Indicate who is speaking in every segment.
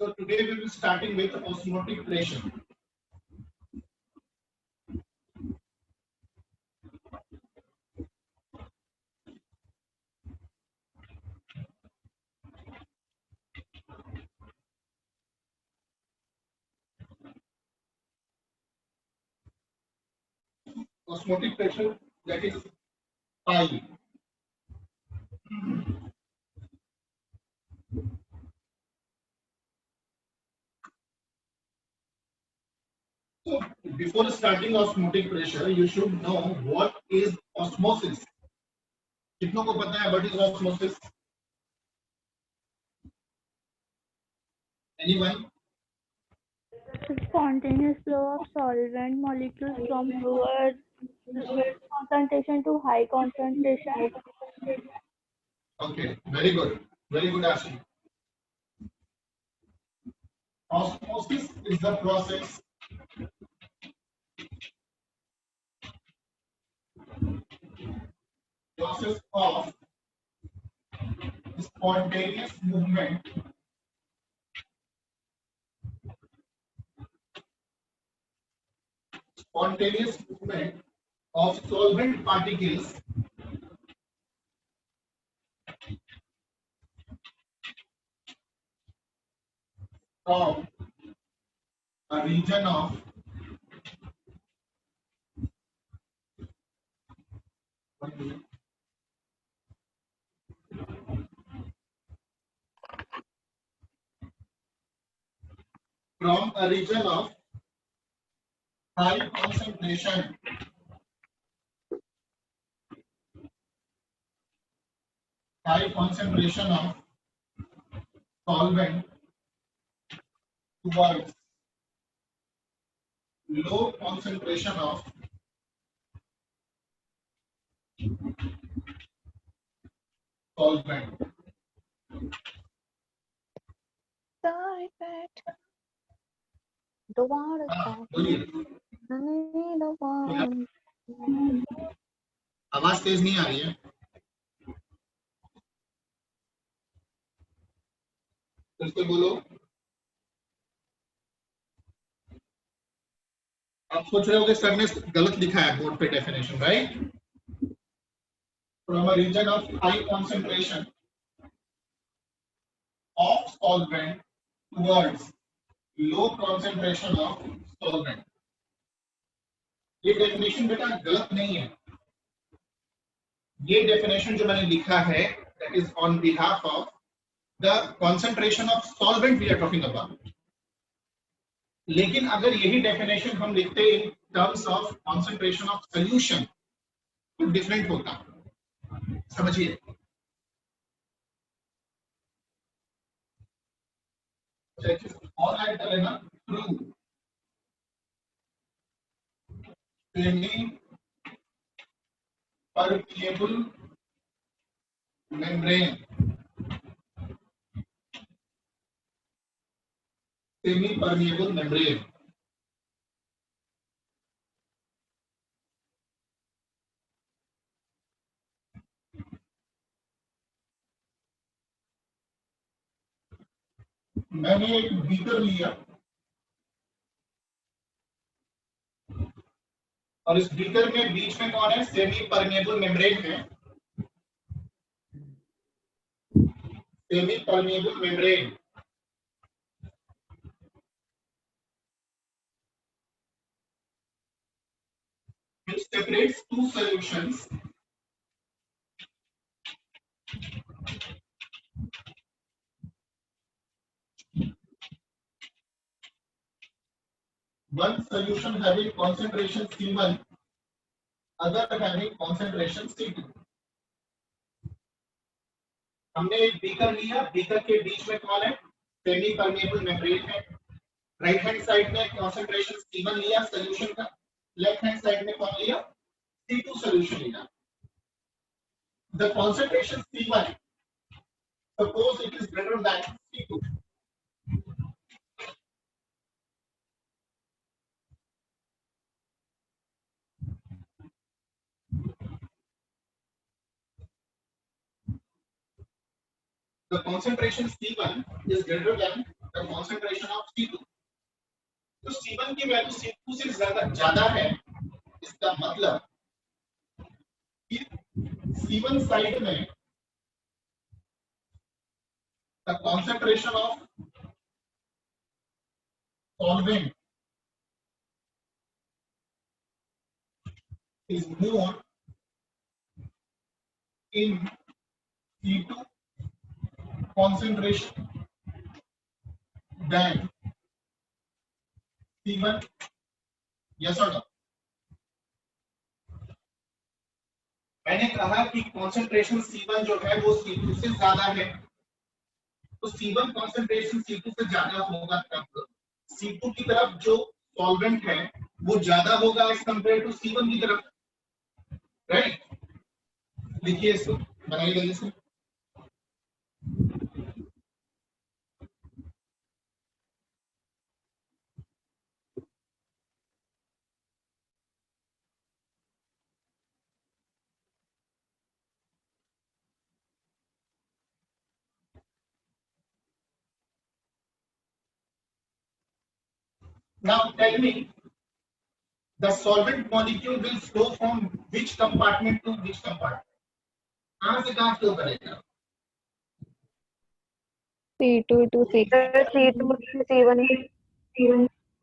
Speaker 1: So today we will be starting with osmotic pressure. Osmotic pressure, that is pi. So before starting osmotic pressure, you should know what is osmosis. कितनों को पता है what is osmosis? Anyone?
Speaker 2: Spontaneous flow of solvent molecules from lower concentration to high concentration.
Speaker 1: Okay, very good. Very good, Ashley. Osmosis is the process of spontaneous movement of solvent particles from a region of high concentration of solvent towards low concentration of solvent. बोलिए, आवाज तेज नहीं आ रही है, फिर से बोलो। आप सोच रहे हो कि सर ने गलत लिखा है बोर्ड पे definition, right? From a region of high concentration of solvent towards low concentration of solvent. ये डेफिनेशन बेटा गलत नहीं है। ये डेफिनेशन जो मैंने लिखा है that is on behalf of the concentration of solvent we are talking about. लेकिन अगर यही डेफिनेशन हम लिखते in terms of concentration of solution तो डिफरेंट होता। समझिए, और ऐड कर लेना through semi permeable membrane, semi permeable membrane. मैंने एक बीकर लिया और इस बीकर में बीच में कौन है? सेमी परमिएबल मेम्ब्रेन है। Semi permeable membrane which separates two solutions one solution having concentration C1, other having concentration C2। हमने एक बीकर लिया, बीकर के बीच में कौन है? सेमी परमिएबल मेम्ब्रेन है। राइट हैंड साइड में कॉन्सेंट्रेशन C1 लिया सॉल्यूशन का, लेफ्ट हैंड साइड में कौन लिया? C2 सॉल्यूशन लिया। The concentration C1, suppose it is greater than C2, the concentration C1 is greater than the concentration of C2। तो C1 की value C2 से ज्यादा है, इसका मतलब कि C1 साइड में the concentration of solvent is more in C2 concentration than C1, yes or no? मैंने कहा कि कॉन्सेंट्रेशन C1 जो है वो C2 से ज्यादा है, तो C1 कॉन्सेंट्रेशन C2 से ज्यादा होगा तब C2 की तरफ जो सॉल्वेंट है वो ज्यादा होगा एज कंपेयर टू C1 की तरफ, राइट? लिखिए इसको, बनाइए जल्दी से। Now tell me, the solvent molecule will flow from which compartment to which compartment? कहां से कहां फ्लो करेगा?
Speaker 3: C2 to C1.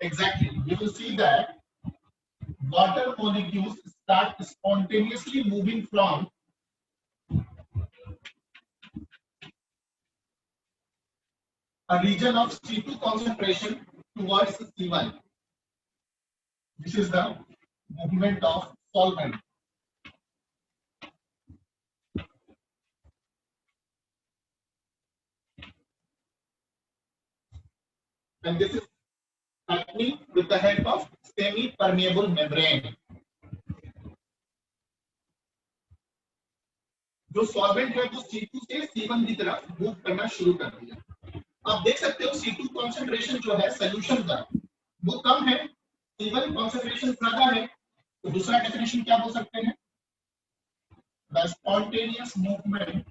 Speaker 1: Exactly. You will see that water molecules start spontaneously moving from a region of C2 concentration towards C1. This is the movement of solvent. And this is happening with the help of semi-permeable membrane. जो solvent है वो C2 से C1 की तरफ move करना शुरू कर दिया। आप देख सकते हो C2 कॉन्सेंट्रेशन जो है सोल्यूशन का वो कम है, C1 कॉन्सेंट्रेशन ज्यादा है, तो दूसरा डेफिनेशन क्या बोल सकते हैं? The spontaneous movement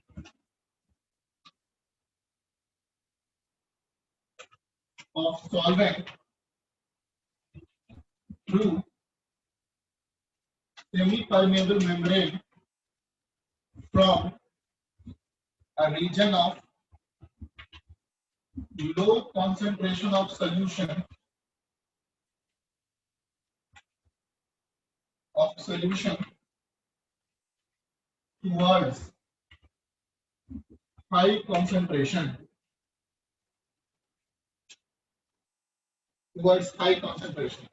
Speaker 1: of solvent through semi-permeable membrane from a region of low concentration of solution towards high concentration.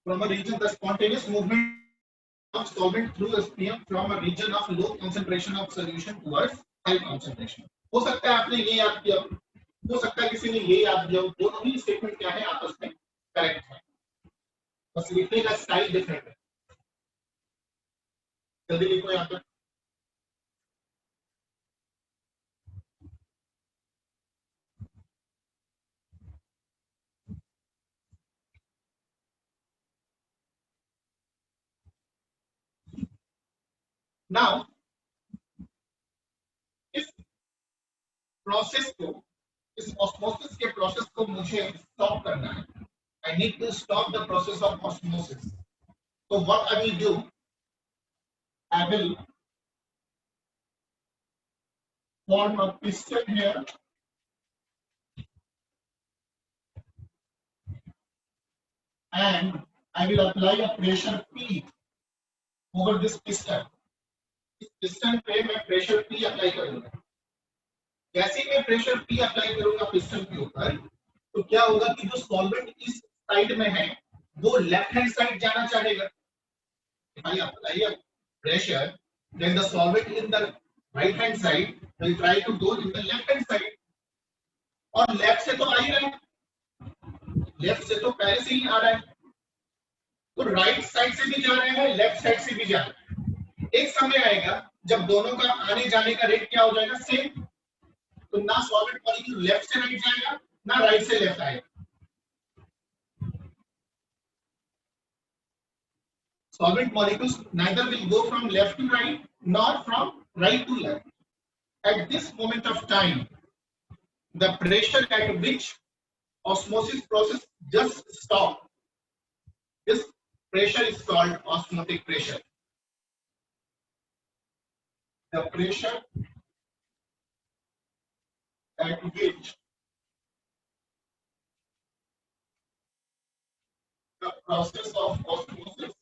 Speaker 1: From a region, the spontaneous movement of solvent through a stream from a region of low concentration of solution towards high concentration. हो सकता है आपने ये याद किया, हो सकता है किसी ने ये याद किया, दोनों ही स्टेटमेंट क्या है आपस में करेक्ट है, बस लिखने का स्टाइल डिफरेंट है। जल्दी लिखो यहाँ पर। Now इस प्रोसेस को इस ऑस्मोसिस के प्रोसेस को मुझे स्टॉप करना है. I need to stop the process of osmosis. So what I will do, I will form a piston here and I will apply a pressure P over this piston. इस piston पे मैं pressure P apply करूंगा. जैसे ही मैं pressure P apply करूंगा piston के ऊपर, तो क्या होगा कि जो सॉल्वेंट इस साइड में है वो लेफ्ट हैंड साइड जाना चाहेगा. भाई आप बताइए, pressure, then the solvent in the right hand side will try to go in the left hand side. और लेफ्ट से तो आ ही रहा है, लेफ्ट से तो पहले से ही आ रहा है, तो राइट साइड से भी जा रहे हैं, लेफ्ट साइड से भी जा रहे हैं. एक समय आएगा जब दोनों का आने जाने का रेट क्या हो जाएगा, सेम. तो ना सॉल्वेंट मॉलिक्यूल लेफ्ट से राइट जाएगा, ना राइट से लेफ्ट आएगा. Solvent molecules neither will go from left to right nor from right to left. At this moment of time, the pressure at which osmosis process just stop, this pressure is called osmotic pressure. The pressure at which the process of osmosis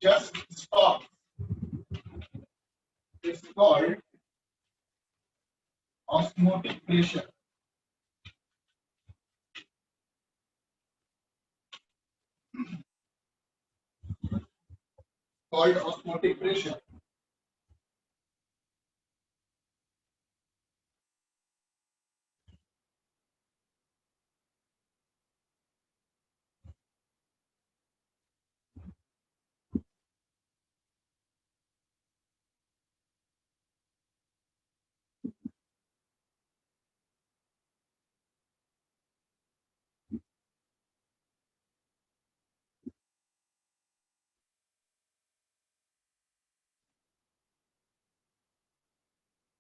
Speaker 1: just stops is called osmotic pressure. Called osmotic pressure.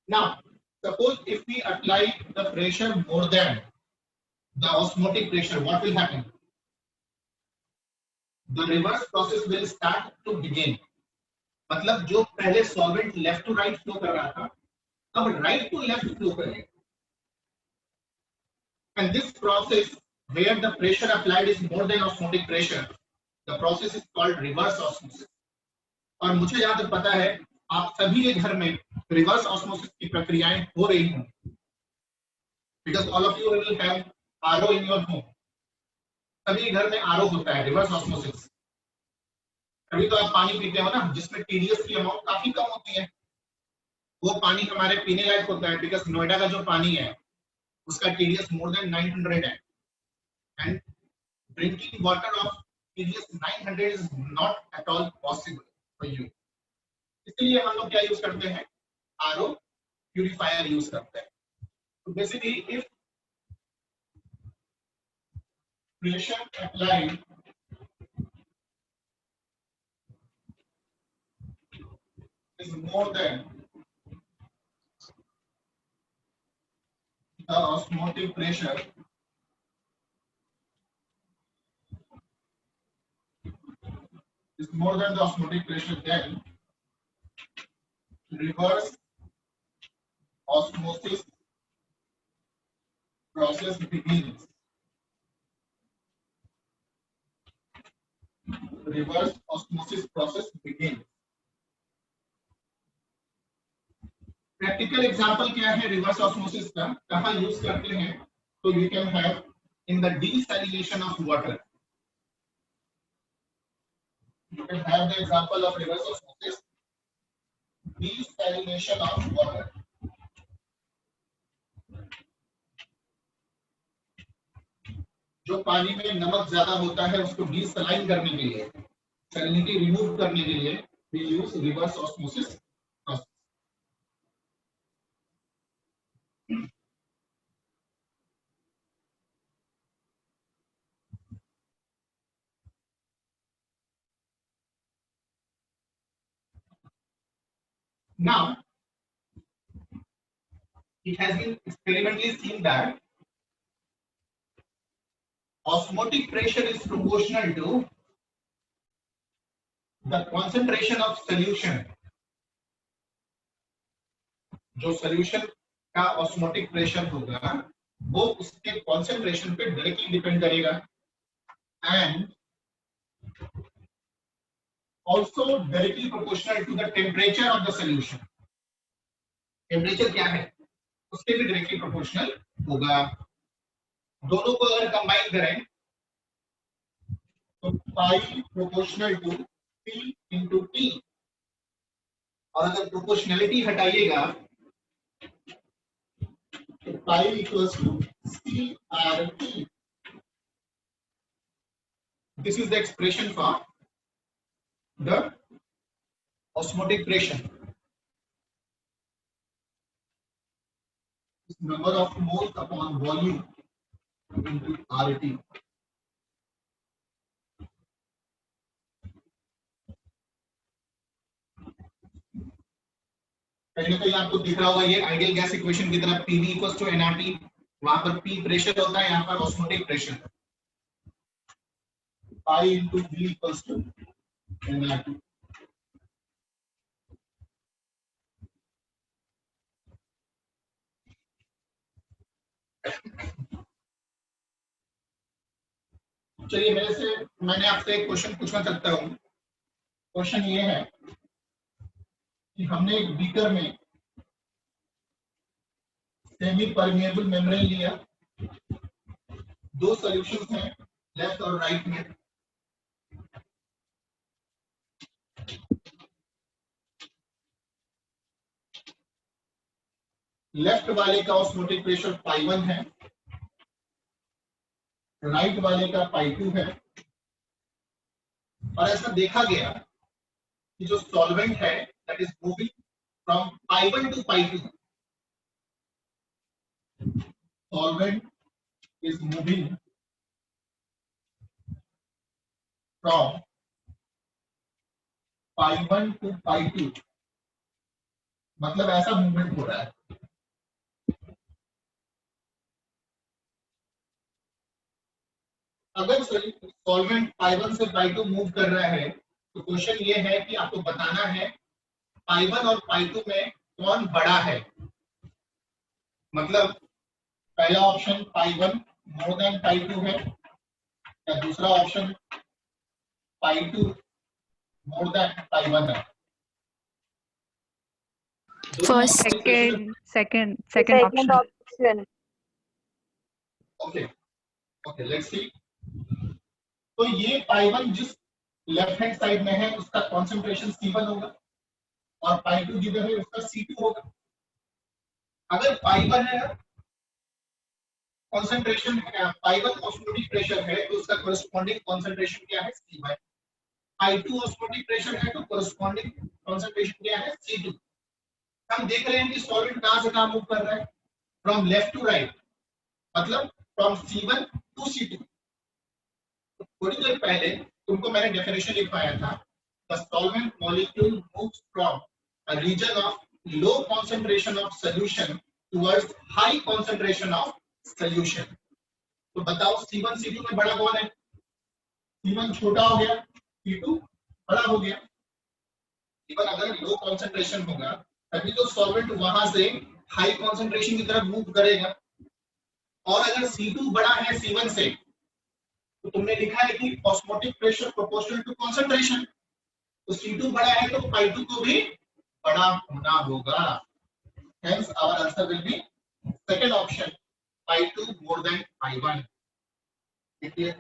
Speaker 1: Now, suppose if we apply the pressure more than the osmotic pressure, what will happen? The reverse process will start to begin. मतलब जो पहले solvent left to right flow कर रहा था, अब right to left flow करेगा. And this process where the pressure applied is more than osmotic pressure, the process is called reverse osmosis. और मुझे जहां तक पता है आप सभी के घर में रिवर्स ऑस्मोसिस की प्रक्रियाएं हो रही हैं, because all of you will have RO in your home. सभी घर में आरओ होता है, रिवर्स ऑस्मोसिस. अभी तो आप पानी पीते हो ना जिसमें टीडीएस की अमाउंट काफी कम होती है, वो पानी हमारे पीने लायक होता है, बिकॉज नोएडा का जो पानी है उसका टीडीएस मोर देन 900 है, and drinking water of TDS 900 is not at all possible for you. इसलिए हम लोग क्या यूज करते हैं, आरओ प्यूरिफायर यूज करते हैं. तो basically if pressure applied is more than the osmotic pressure, then reverse osmosis process begins. Reverse osmosis process begins. Practical example क्या है रिवर्स ऑस्मोसिस का, कहां यूज करते हैं? तो you can have in the desalination of water. You can have the example of reverse osmosis, desalination of water. जो पानी में नमक ज्यादा होता है उसको डिसलाइन करने के लिए, सैलिनिटी रिमूव करने के लिए we use reverse osmosis process. Now, it has been experimentally seen that osmotic pressure is proportional to the concentration of solution. जो solution का osmotic pressure होगा वो उसके concentration पे directly depend करेगा and also directly proportional to the temperature of the solution. Temperature क्या है उसके भी directly proportional होगा. दोनों को अगर कंबाइन करें तो pi proportional to P into T, और अगर प्रोपोर्शनलिटी हटाइएगा तो pi equals to CRT. This is the expression for the osmotic pressure. Number of moles upon volume into RT. पहले तो ये आपको दिख रहा होगा ये आइडियल गैस इक्वेशन की तरह PV इक्वल्स टू nRT. वहां पर P प्रेशर होता है, यहाँ पर osmotic pressure. I into V equals to nRT. चलिए मैंने आपसे एक क्वेश्चन पूछना चाहता हूँ. क्वेश्चन ये है कि हमने एक बीकर में सेमी परमिएबल मेम्ब्रेन लिया, दो सॉल्यूशंस हैं लेफ्ट और राइट में. लेफ्ट वाले का ऑस्मोटिक प्रेशर π1 है, राइट वाले का π2 है. और ऐसा देखा गया कि जो सॉल्वेंट है that is moving from π1 to π2. Solvent is moving from π1 to π2. मतलब ऐसा मूवमेंट हो रहा है. अगर सॉल्वेंट π1 से π2 मूव कर रहा है तो क्वेश्चन ये है कि आपको बताना है π1 और π2 में कौन बड़ा है. मतलब पहला ऑप्शन π1 मोर देन π2 है या दूसरा ऑप्शन π2 मोर देन π1 है.
Speaker 3: First.
Speaker 4: Second option.
Speaker 1: Okay, let's see. तो ये π1 जिस लेफ्ट हैंड साइड में है उसका कंसंट्रेशन C1 होगा और π2 जिधर है उसका C2 होगा. अगर π1 है कंसंट्रेशन π1 ऑस्मोटिक प्रेशर है तो उसका कोरेस्पोंडिंग कंसंट्रेशन क्या है C1. π2 ऑस्मोटिक प्रेशर है तो कोरेस्पोंडिंग कंसंट्रेशन क्या है C2. हम देख रहे हैं कि सॉल्वेंट कहां से कहां मूव कर रहा है, फ्रॉम लेफ्ट टू राइट, मतलब फ्रॉम C1 टू C2. थोड़ी देर पहले तुमको मैंने डेफिनेशन लिखवाया था, the solvent molecule moves from a region of low concentration of solution towards high concentration of solution. तो बताओ C1 C2 में बड़ा कौन है? C1 छोटा हो गया, C2 बड़ा हो गया. इवन अगर लो कंसंट्रेशन होगा तभी तो सॉल्वेंट वहां से हाई कंसंट्रेशन की तरफ मूव करेगा. और अगर C2 बड़ा है C1 से तो तुमने लिखा है कि osmotic pressure proportional to concentration. तो C2 बड़ा है तो π2 को भी बड़ा होना होगा. Hence our answer will be second option, π2 more than π1. देखिए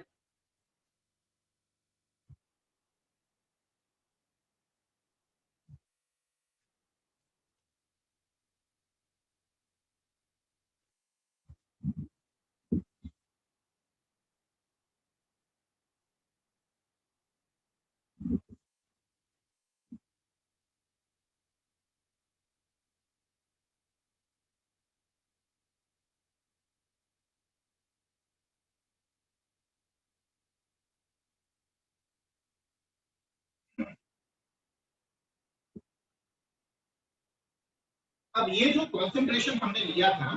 Speaker 1: अब ये जो कॉन्सेंट्रेशन हमने लिया था,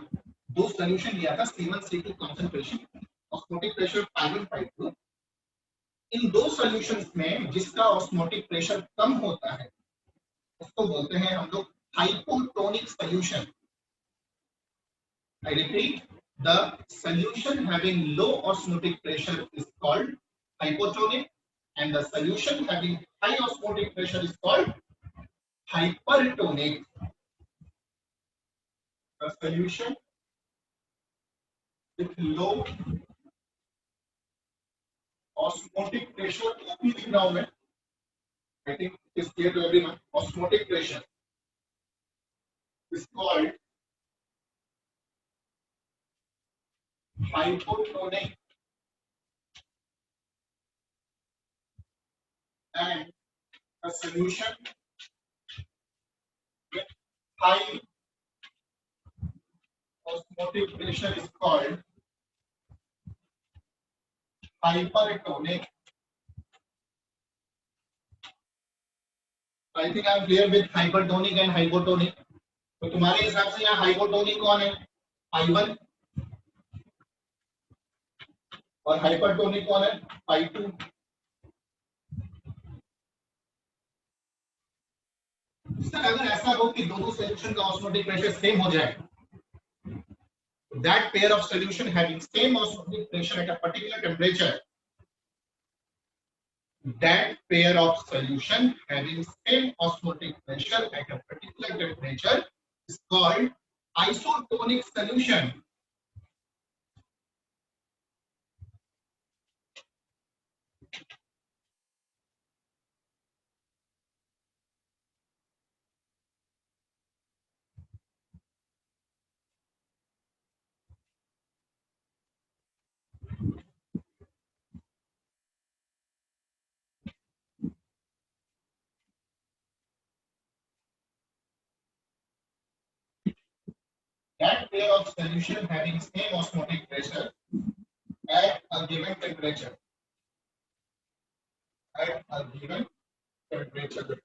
Speaker 1: दो सोल्यूशन लिया था C1 C2 concentration, osmotic pressure pi1 pi2, इन दो सॉल्यूशंस में जिसका ऑस्मोटिक प्रेशर कम होता है उसको बोलते हैं हम लोग hypotonic solution. I repeat, the solution having low osmotic pressure is called hypotonic, and the solution having high osmotic pressure is called hypertonic. The solution with low osmotic pressure, OP लिख रहा हूं मैं, I think it is clear to everyone. Osmotic pressure is called hypotonic, and the solution with high osmotic pressure is called hypertonic. I think I am clear with hypertonic and hypotonic. तो तुम्हारे हिसाब से यहाँ hypotonic कौन है? I1, और hypertonic कौन है? I2। सर अगर ऐसा हो कि दोनों सॉल्यूशन का ऑस्मोटिक प्रेशर सेम हो जाए, that pair of solution having same osmotic pressure at a particular temperature, that pair of solution having same osmotic pressure at a particular temperature is called isotonic solution. That pair of solution having same osmotic pressure at a given temperature, at a given temperature,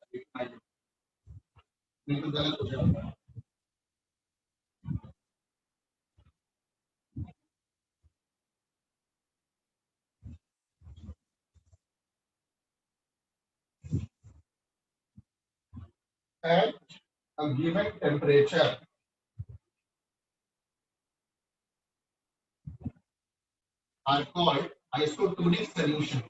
Speaker 1: बिल्कुल गलत हो जाएगा। At a given temperature are called isotonic solution.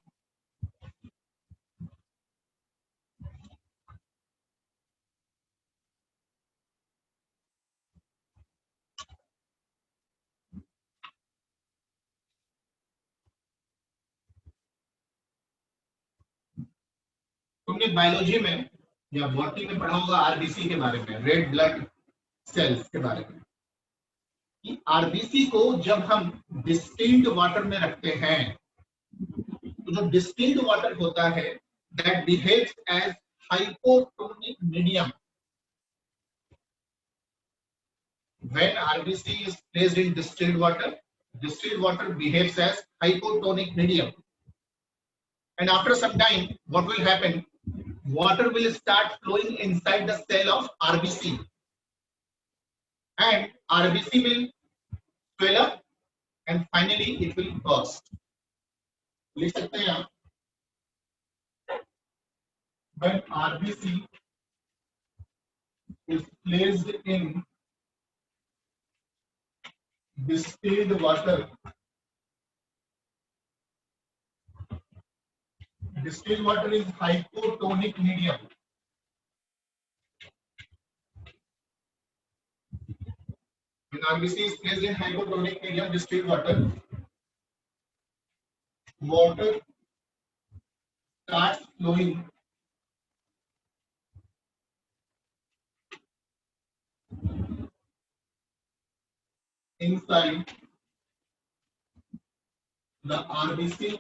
Speaker 1: तुमने biology में या botany में पढ़ा होगा आरबीसी के बारे में, रेड ब्लड सेल्स के बारे में, कि आरबीसी को जब हम डिस्टिल्ड वाटर में रखते हैं तो जो डिस्टिल्ड वाटर होता है that behaves as hypotonic medium. When RBC is placed in distilled water behaves as hypotonic medium, and after some time what will happen? Water will start flowing inside the cell of RBC, and RBC will swell up and finally it will burst. लिख सकते हैं आप, when RBC is placed in distilled water, distilled water is hypotonic medium. When RBC is placed in hypotonic medium, distilled water, water starts flowing inside the RBC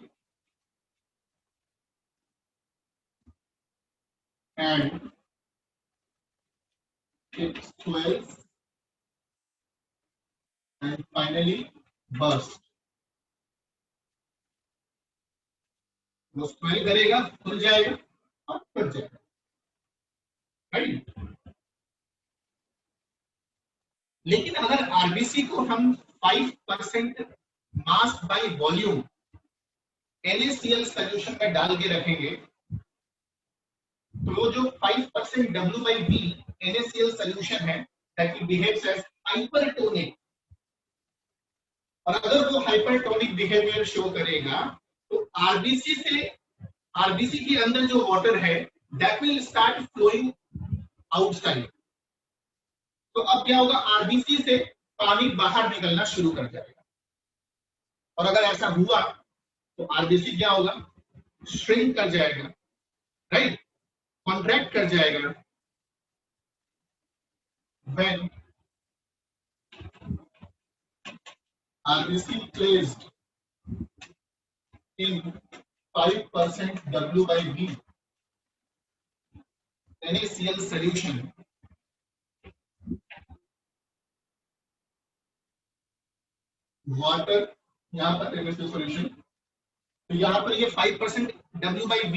Speaker 1: and it swells and finally bursts. वो swell करेगा, खुल जाएगा और फट जाएगा, right. लेकिन अगर RBC को हम 5% mass by volume NaCl solution में डाल के रखेंगे तो वो जो 5% W/V NaCl सॉल्यूशन है that will behave as hypertonic, और अगर वो हाइपरटोनिक बिहेवियर शो करेगा तो आरबीसी के अंदर जो वाटर है that will start flowing outside. तो अब क्या होगा, आरबीसी से पानी बाहर निकलना शुरू कर जाएगा, और अगर ऐसा हुआ तो आरबीसी क्या होगा, श्रिंक कर जाएगा, राइट, कॉन्ट्रैक्ट कर जाएगा। When RBC placed in 5% W/V NaCl solution, water यहाँ पर NaCl सॉल्यूशन, तो यहाँ पर ये 5% W/V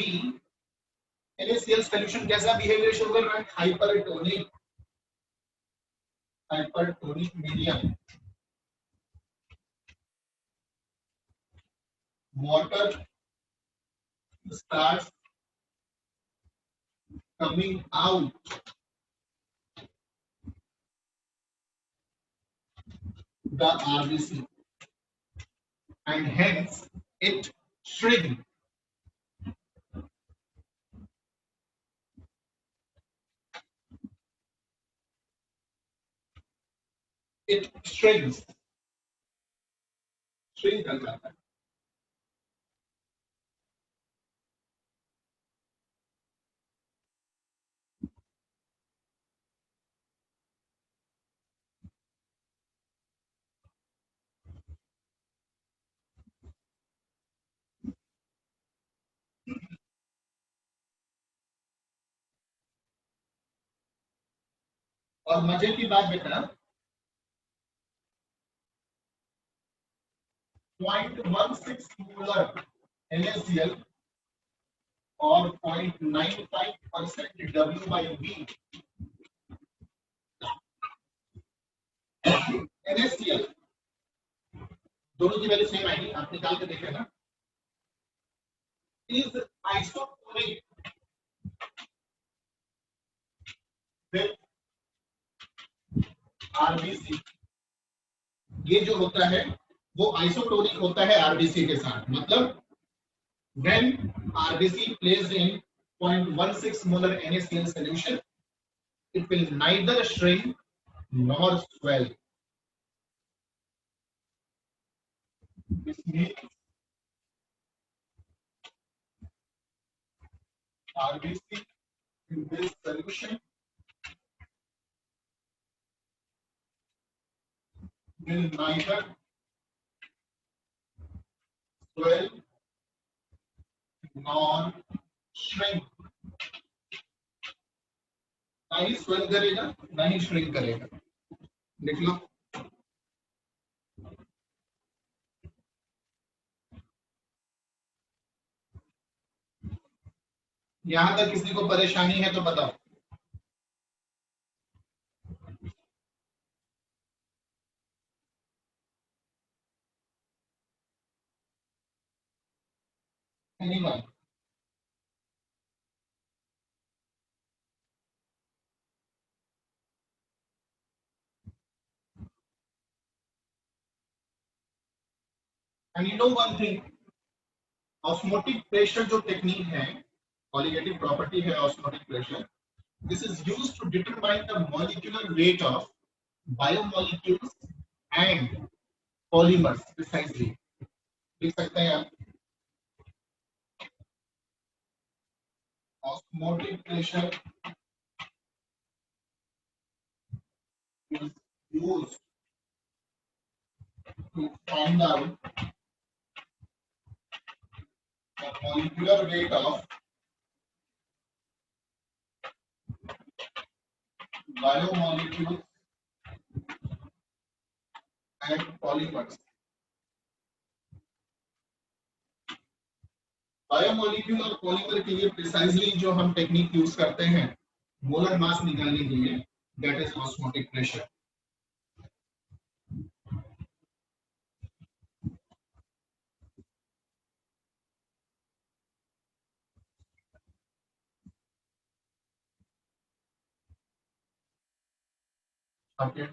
Speaker 1: NaCl सॉल्यूशन कैसा बिहेवियर शो कर रहा है, hypertonic medium. Water starts coming out the RBC and hence it shrinks. It shrinks. Shrink कर जाता है। और मजे की बात बेटा, 0.16 मोलर NaCl और 0.95% W/V NaCl दोनों की वैल्यू सेम आएगी, आप निकाल के देख लेना। इज आइसोटोनिक विद आरबीसी, ये जो होता है वो आइसोटोनिक होता है आरबीसी के साथ। मतलब when RBC placed in 0.16 molar NaCl solution, it will neither shrink nor swell. This means RBC in this solution will neither swell nor shrink, ना ही स्वेल करेगा ना ही श्रिंक करेगा। लिख लो। यहां तक किसी को परेशानी है तो बताओ। Anyone? And you know one thing, osmotic pressure जो टेक्निक है, qualitative property है osmotic pressure, this is used to determine the molecular weight of biomolecules and polymers precisely. देख सकते हैं आप, osmotic pressure is used to find out the molecular weight of biomolecules and polymers. Biomolecule और polymer के लिए precisely जो हम technique use करते हैं मोलर मास निकालने के लिए, that is osmotic pressure. Okay.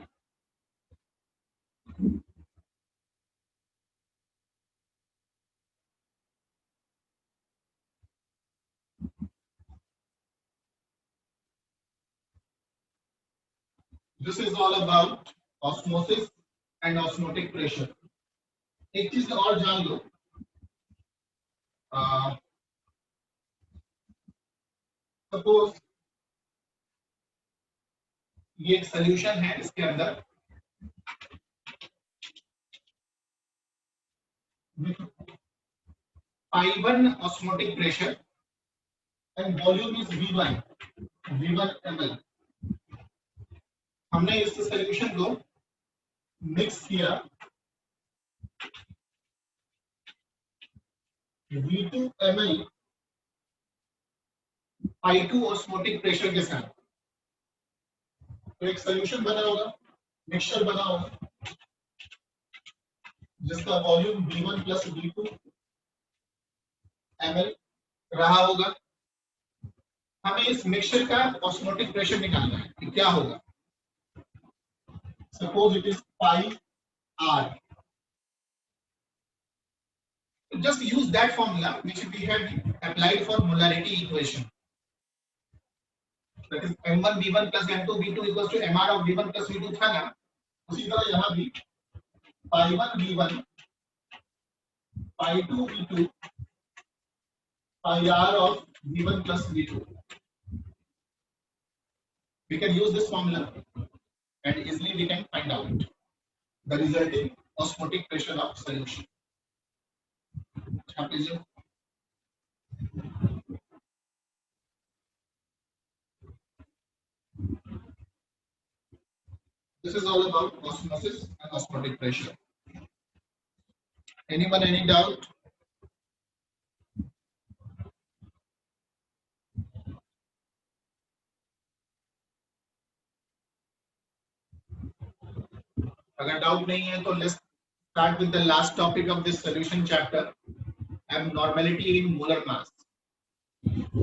Speaker 1: This is all about osmosis and osmotic pressure. एक चीज और जान लो, सपोज ये एक सोल्यूशन है, इसके अंदर I1 osmotic pressure and volume is V1 ml. हमने इस सोल्यूशन को मिक्स किया V2 ml I2 osmotic pressure के साथ, तो एक सोल्यूशन बना होगा, मिक्सचर बना होगा जिसका volume V1 plus V2 ml रहा होगा। हमें इस मिक्सचर का ऑस्मोटिक प्रेशर निकालना है कि क्या होगा। Suppose it is pi R, just use that formula which we had applied for molarity equation, that is m1 v1 plus m2 v2 equals to mr of v1 plus v2 था ना, उसी तरह यहाँ भी pi1 v1 pi2 v2 pi r of v1 plus v2, we can use this formula and easily we can find out the resulting osmotic pressure of solution. This is all about osmosis and osmotic pressure. Anyone, any doubt? अगर doubt नहीं है तो let's start with the last topic of this solution chapter, abnormality in molar mass.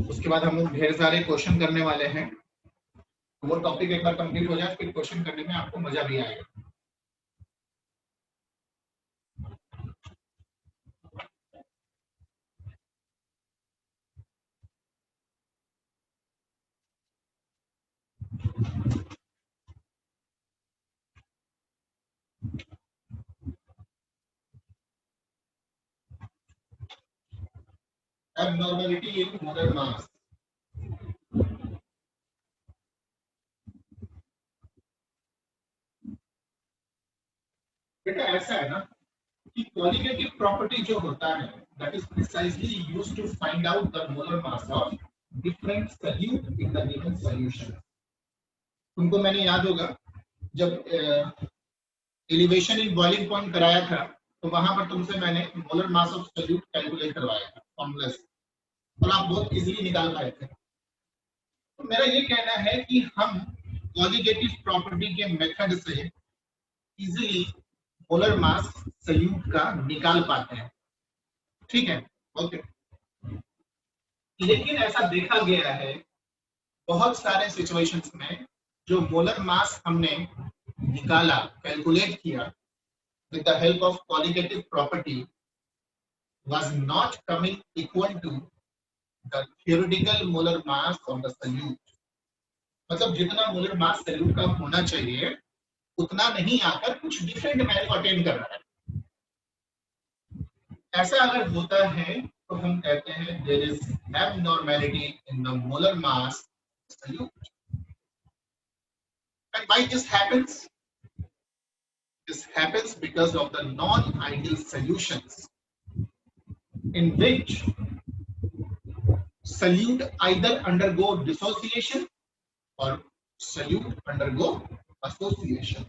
Speaker 1: उसके बाद हम लोग ढेर सारे क्वेश्चन करने वाले हैं, वो टॉपिक एक बार कंप्लीट हो जाए फिर क्वेश्चन करने में आपको मजा भी आएगा। Abnormality in molar mass. बेटा ऐसा है ना कि qualitative property जो होता है that is precisely used to find out the molar mass of different solute in the given solution. तुमको मैंने याद होगा जब एलिवेशन इन बॉइलिंग पॉइंट कराया था तो वहां पर तुमसे मैंने molar mass of solute calculate करवाया था फॉर्मूला से, और आप बहुत इजीली निकाल पाए थे। तो मेरा ये कहना है कि हम क्वालिटेटिव प्रॉपर्टी के मेथड से इजीली मोलर मास सोल्यूट का निकाल पाते हैं, ठीक है, ओके। लेकिन ऐसा देखा गया है बहुत सारे सिचुएशंस में जो मोलर मास हमने निकाला, कैलकुलेट किया with the help of qualitative property was not coming equal to the theoretical molar mass of the solute. मतलब जितना मोलर मास सोल्यूट का होना चाहिए उतना नहीं आकर कुछ डिफरेंट वैल्यू अटेन कर रहा है। ऐसा अगर होता है तो हम कहते हैं there is abnormality in the molar mass solute. And why this happens? This happens because of the non-ideal solutions in which solute either undergo dissociation or solute undergo association.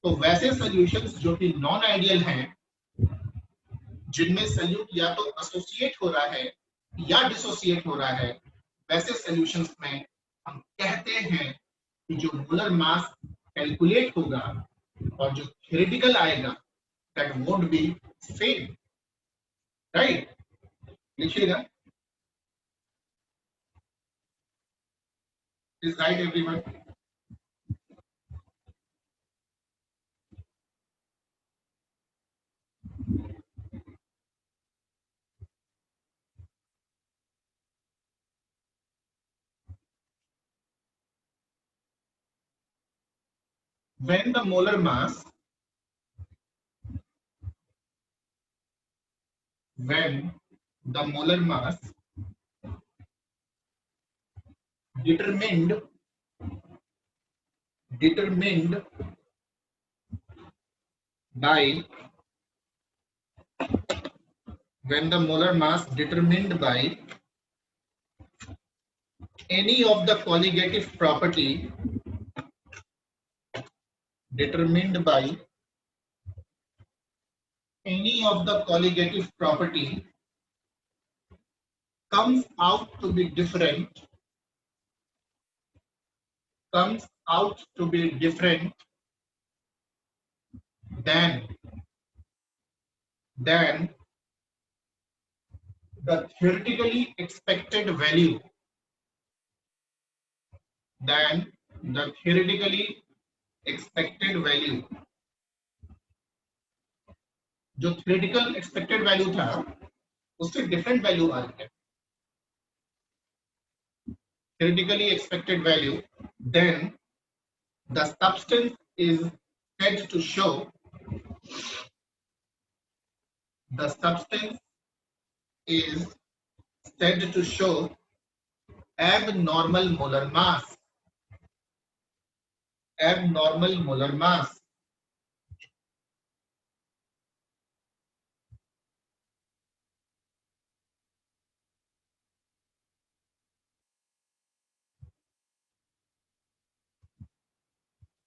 Speaker 1: तो वैसे solutions जो कि non-ideal हैं, जिनमें solute या तो associate हो रहा है या dissociate हो रहा है, वैसे solutions में हम कहते हैं कि जो molar mass calculate होगा और जो theoretical आएगा that won't be same, right? लिखिएगा, is right everyone? when the molar mass determined by any of the colligative property comes out to be different than the theoretically expected value जो theoretical expected value था उससे different value आ रही है theoretically expected value, then the substance is said to show abnormal molar mass.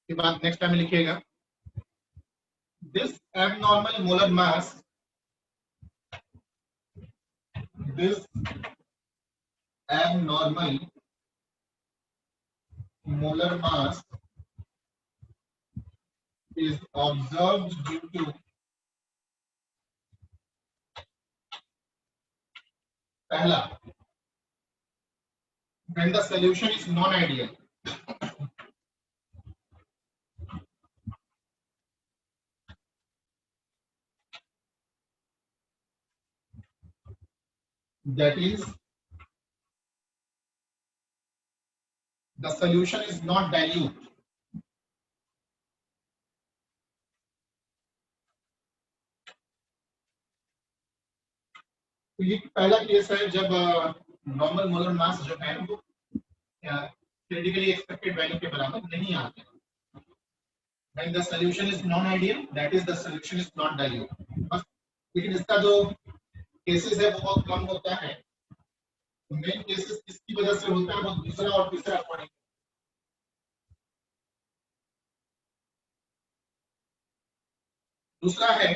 Speaker 1: के बाद next time लिखिएगा this abnormal molar mass is observed due to पहला when the solution is non-ideal, that is the solution is not dilute. तो ये पहला case है जब normal molar mass जो है वो theoretically expected value के बराबर नहीं आते. When the solution is non-ideal, that is the solution is not dilute. बस लेकिन इसका जो केसेस है वो बहुत कम होता है. मेन केसेस किसकी वजह से होता है वो दूसरा और तीसरा पॉइंट. दूसरा है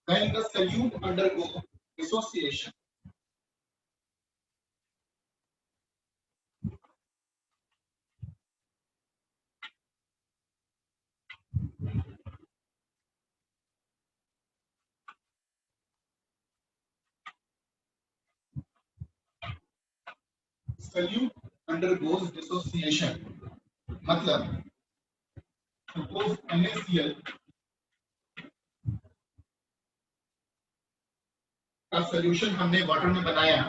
Speaker 1: when the solute undergo dissociation. Solute undergoes dissociation. मतलब suppose NaCl का सोल्यूशन हमने वाटर में बनाया.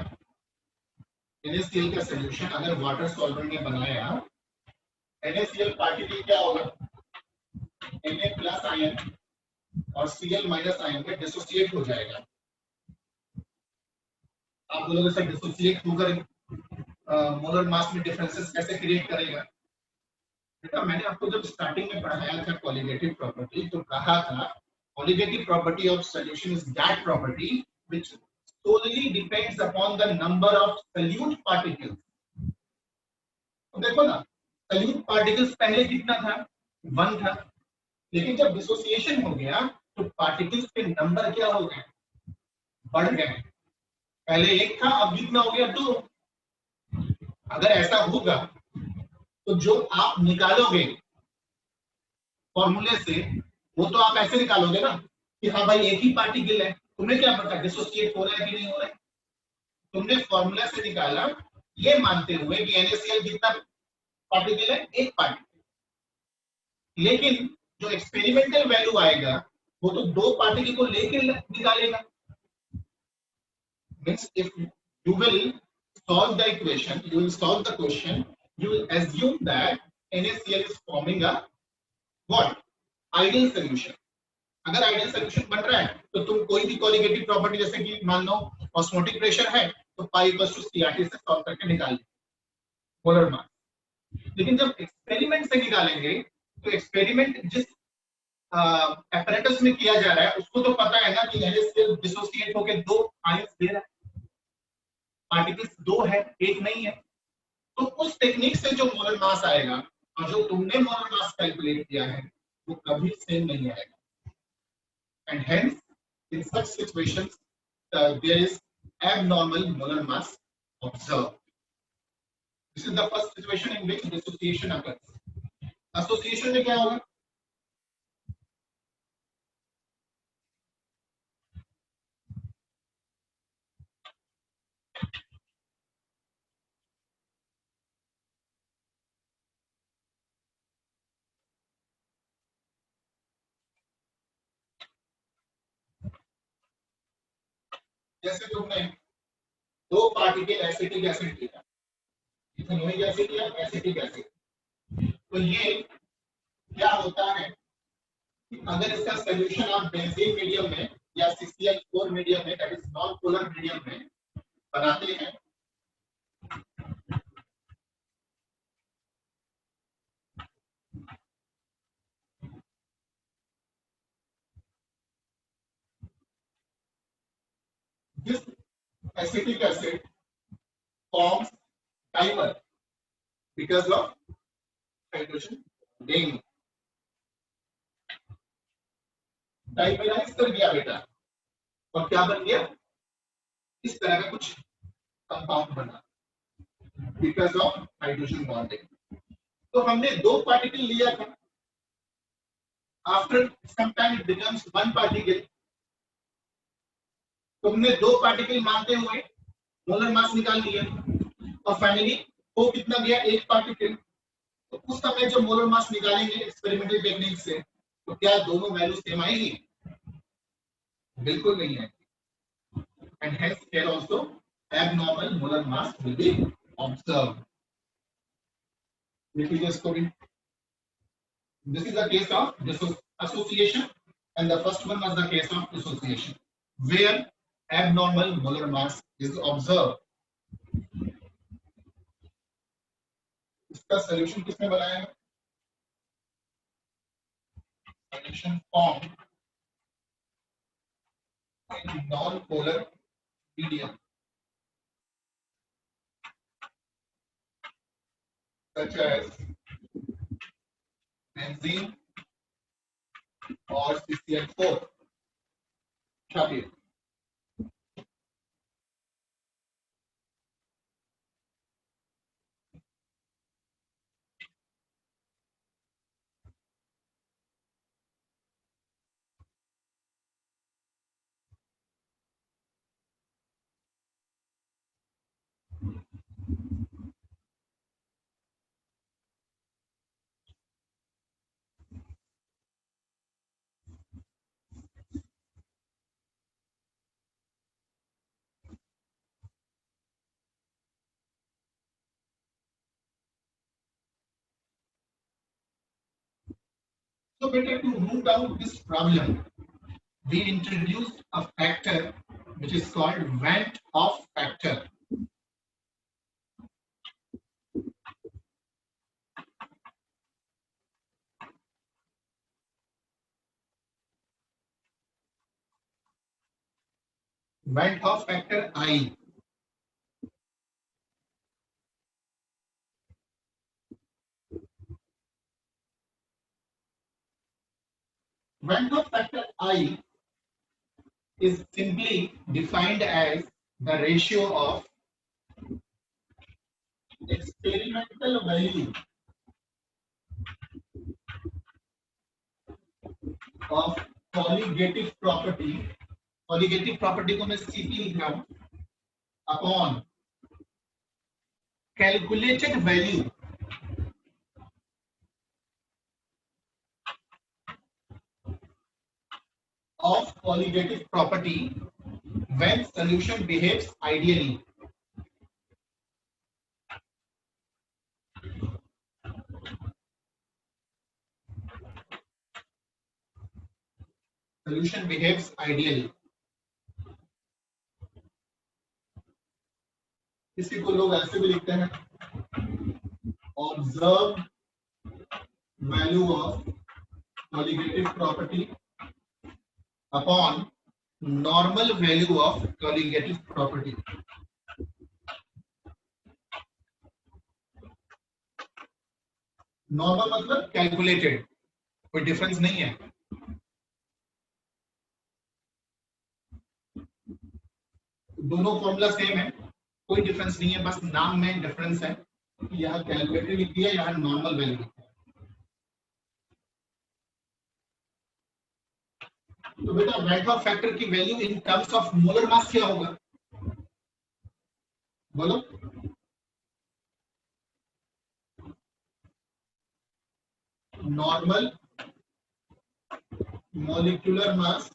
Speaker 1: NaCl का सोल्यूशन अगर वाटर सॉल्वेंट में बनाया, NaCl पार्टिकल क्या होगा? Na प्लस आयन और Cl माइनस आयन में डिसोसिएट हो जाएगा. आप बोलोगे सर डिसोसिएट होकर मोलर मास में डिफरेंसेस कैसे क्रिएट करेगा? बेटा मैंने आपको जब स्टार्टिंग में पढ़ाया था कॉलिगेटिव प्रॉपर्टी तो कहा था colligative property of solution is that property which solely depends upon the number of solute particles. तो देखो ना solute particles पहले कितना था? 1 था. लेकिन जब डिसोसिएशन हो गया तो पार्टिकल्स के नंबर क्या हो गए? बढ़ गए. पहले 1 था अब कितना हो गया? 2. अगर ऐसा होगा तो जो आप निकालोगे फॉर्मूले से वो तो आप ऐसे निकालोगे ना कि हाँ भाई एक ही पार्टिकल है. तुम्हें क्या पता डिसोसिएट हो रहा है कि नहीं हो रहा है? तुमने फॉर्मूला से निकाला ये मानते हुए कि NaCl कितना पार्टिकल है? एक पार्टिकल. लेकिन जो एक्सपेरिमेंटल वैल्यू आएगा वो तो 2 पार्टिकल को लेकर निकालेगा. Means if you will solve the equation, you will solve the question, you will assume that NaCl is forming a what ideal solution. अगर आइडियल सोल्यूशन बन रहा है तो तुम कोई भी कोलिगेटिव प्रॉपर्टी, जैसे कि मान लो ऑस्मोटिक प्रेशर है तो पाई इक्वल्स टू सीआरटी से सॉल्व करके निकालिए मोलर मास। लेकिन जब एक्सपेरिमेंट से निकालेंगे तो एक्सपेरिमेंट जिस apparatus में किया जा रहा है उसको तो पता है ना कि NaCl डिसोसिएट होकर दो आयंस दे रहा है, पार्टिकल्स दो है एक नहीं है। तो उस टेक्निक से जो मोलर मास आएगा और जो तुमने मोलर मास कैलकुलेट किया है वो कभी सेम नहीं आएगा। And hence in such situations there is abnormal molar mass observed. This is the first situation in which dissociation occurs. Association में क्या होगा? जैसे तुमने दो पार्टिकल एसिटिक एसिड लिया, इथेनोइक एसिड या एसिटिक एसिड, तो ये क्या होता है कि अगर इसका सॉल्यूशन आप बेंजीन मीडियम में या CCl4 मीडियम में, that is non polar medium में बनाते हैं, this acetic acid forms dimer because of hydrogen bonding. Dimerise कर दिया बेटा और क्या बन गया, इस तरह का कुछ कंपाउंड बना बिकॉज ऑफ हाइड्रोजन बॉन्डिंग। तो हमने दो पार्टिकल लिया था, after some time it becomes one particle. तुमने दो पार्टिकल मानते हुए मोलर मास निकाल लिया और फाइनली वो कितना गया, एक पार्टिकल। तो उस समय जो मोलर मास निकालेंगे एक्सपेरिमेंटल टेक्निक से तो क्या दोनों वैल्यू सेम आएगी? बिल्कुल नहीं आएगी। And hence here also abnormal molar mass will be observed. This is the case of association, and the first one was the case of dissociation, where abnormal molar mass is observed. इसका solution किसने बनाया है? Solution formed in non-polar medium such as benzene or CCl4. छापिए। So better to root out this problem, we introduced a factor which is called Van't Hoff factor. Van't Hoff factor I. Van't Hoff factor I is simply defined as the ratio of experimental value of colligative property को मैं CP लिख रहा हूं, upon calculated value of colligative property when solution behaves ideally. solution behaves ideally. इसी को लोग ऐसे भी लिखते हैं, observe value of colligative property upon normal value of colligative property. Normal मतलब कैलकुलेटेड, कोई डिफरेंस नहीं है। दोनों फॉर्मूला सेम है, कोई डिफरेंस नहीं है, बस नाम में डिफरेंस है। यहाँ कैलकुलेटेड लिख दिया, यहाँ नॉर्मल वैल्यू लिखा है। तो बेटा रैंडम फैक्टर की value in terms of molar mass क्या होगा, बोलो। Normal molecular mass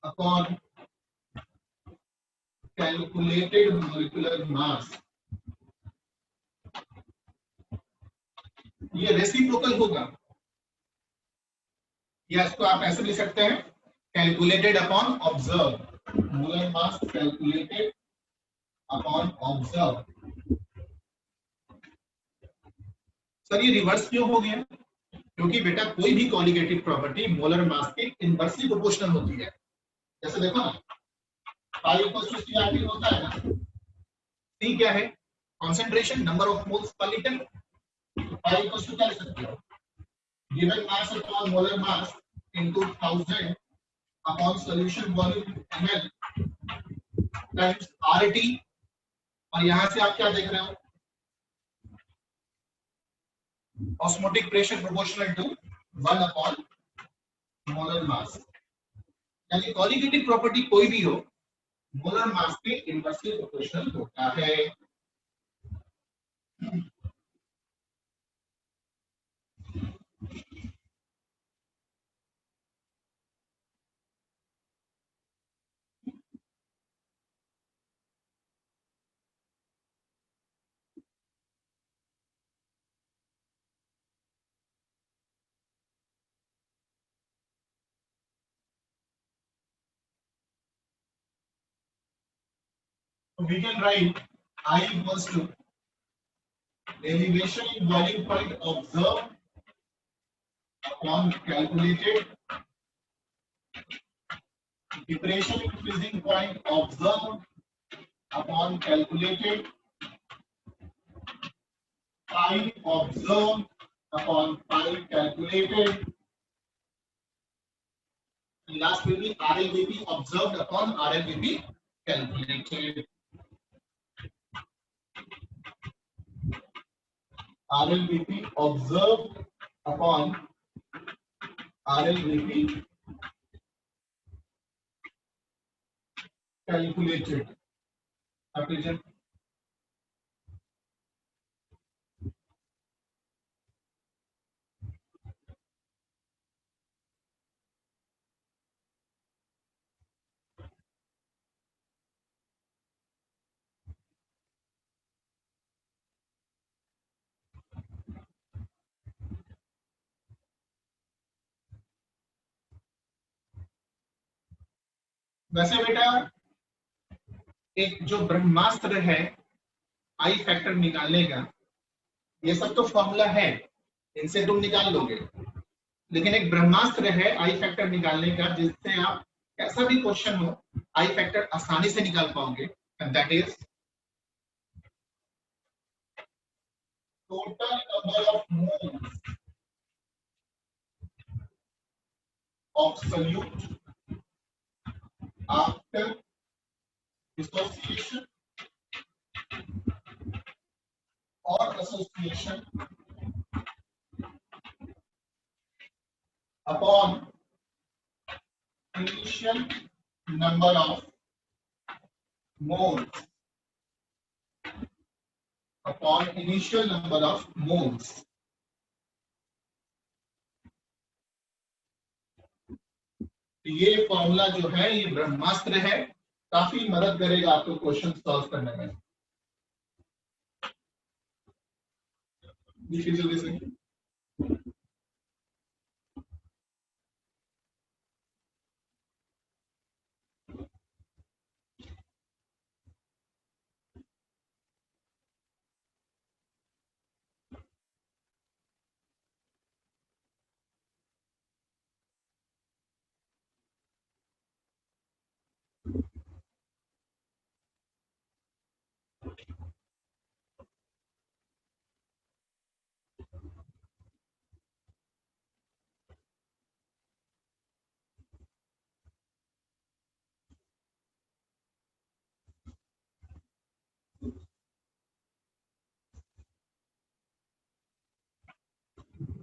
Speaker 1: upon calculated molecular mass, ये रेसिप्रोकल होगा, या इसको आप ऐसे लिख सकते हैं, calculated upon observe, molar mass calculated upon observe. Sir ये रिवर्स क्यों हो गया? क्योंकि बेटा कोई भी कॉलिगेटिव प्रॉपर्टी मोलर मास के इनवर्सली प्रोपोर्शनल होती है। जैसे देखो ना, पाई इक्वल्स टू सी होता है ना, सी क्या है, concentration, number of moles per litre. Pi equals to क्या लिख सकते हो, given mass upon molar mass into 1000 upon solution volume ml times RT। और यहां से आप क्या देख रहे हो, osmotic pressure proportional to 1 upon molar mass. यानी कॉलिगेटिव प्रॉपर्टी कोई भी हो, मोलर मास के इनवर्सली प्रोपोर्शनल होता है। So we can write I equals to elevation in boiling point observed upon calculated, depression in freezing point observed upon calculated, pi observed upon pi calculated, and last will be RLVP observed upon RLVP calculated. RLVP observed upon RLVP calculated. Application. वैसे बेटा एक जो ब्रह्मास्त्र है आई factor निकालने का, ये सब तो फॉर्मूला है, इनसे तुम निकाल लोगे, लेकिन एक ब्रह्मास्त्र है आई फैक्टर निकालने का जिससे आप कैसा भी क्वेश्चन हो आई फैक्टर आसानी से निकाल पाओगे, and that is total number of moles of solute after dissociation or association upon initial number of moles, upon initial number of moles. ये फॉर्मूला जो है ये ब्रह्मास्त्र है, काफी मदद करेगा आपको क्वेश्चन सॉल्व करने में। जल्दी से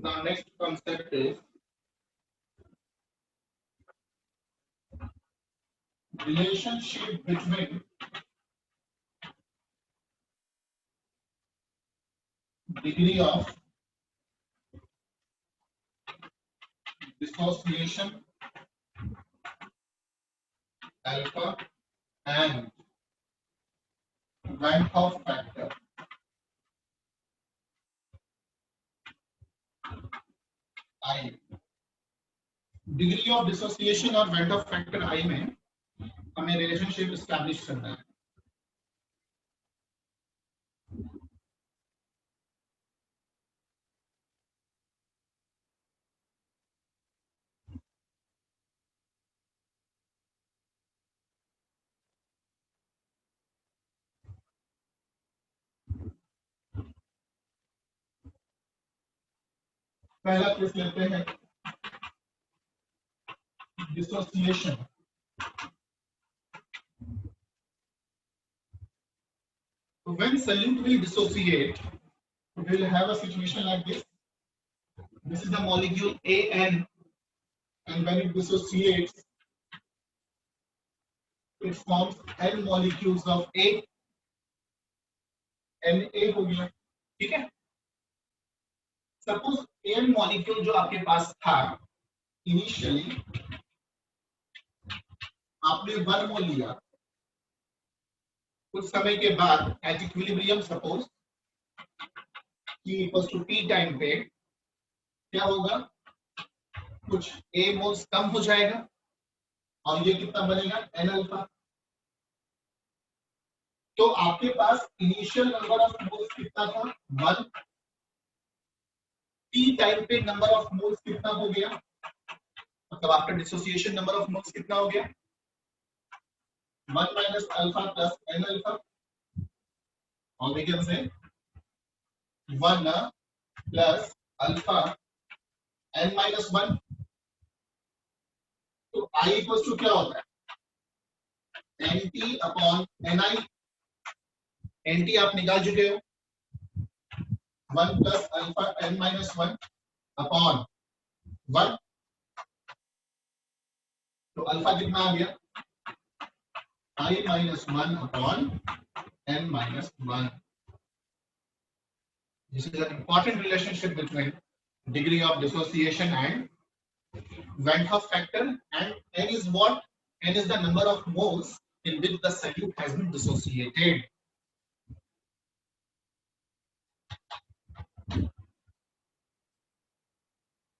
Speaker 1: Now next concept is relationship between degree of dissociation alpha and Van Hoff factor I. Degree of dissociation और वेंट ऑफ फैक्टर आई में हमें रिलेशनशिप एस्टैब्लिश करना है। पहला केस लेते हैं dissociation. When solute will dissociate, we will have a situation like this. This is the molecule AN, and when it dissociates, it forms N molecules of A. Na हो गया, ठीक है। Suppose N molecule जो आपके पास था initially, आपने 1 मोल लिया, कुछ समय के बाद at equilibrium suppose T time पे क्या होगा, कुछ A मोल्स कम हो जाएगा और ये कितना बनेगा N अल्फा। तो आपके पास इनिशियल नंबर ऑफ मोल्स कितना था 1, T टाइम पे नंबर ऑफ मोल्स कितना हो गया, मतलब after dissociation number of moles कितना हो गया 1 minus alpha plus N alpha, और we can say 1 plus alpha N minus 1। तो I इक्वल टू क्या होता है NT अपॉन NI। NT आप निकाल चुके हो, 1 plus alpha N minus 1 upon 1। तो अल्फा कितना आ गया I minus 1 upon N minus 1। This is an important relationship between degree of dissociation and Van Hoff factor, and N is what? N is the number of moles in which the solute has been dissociated.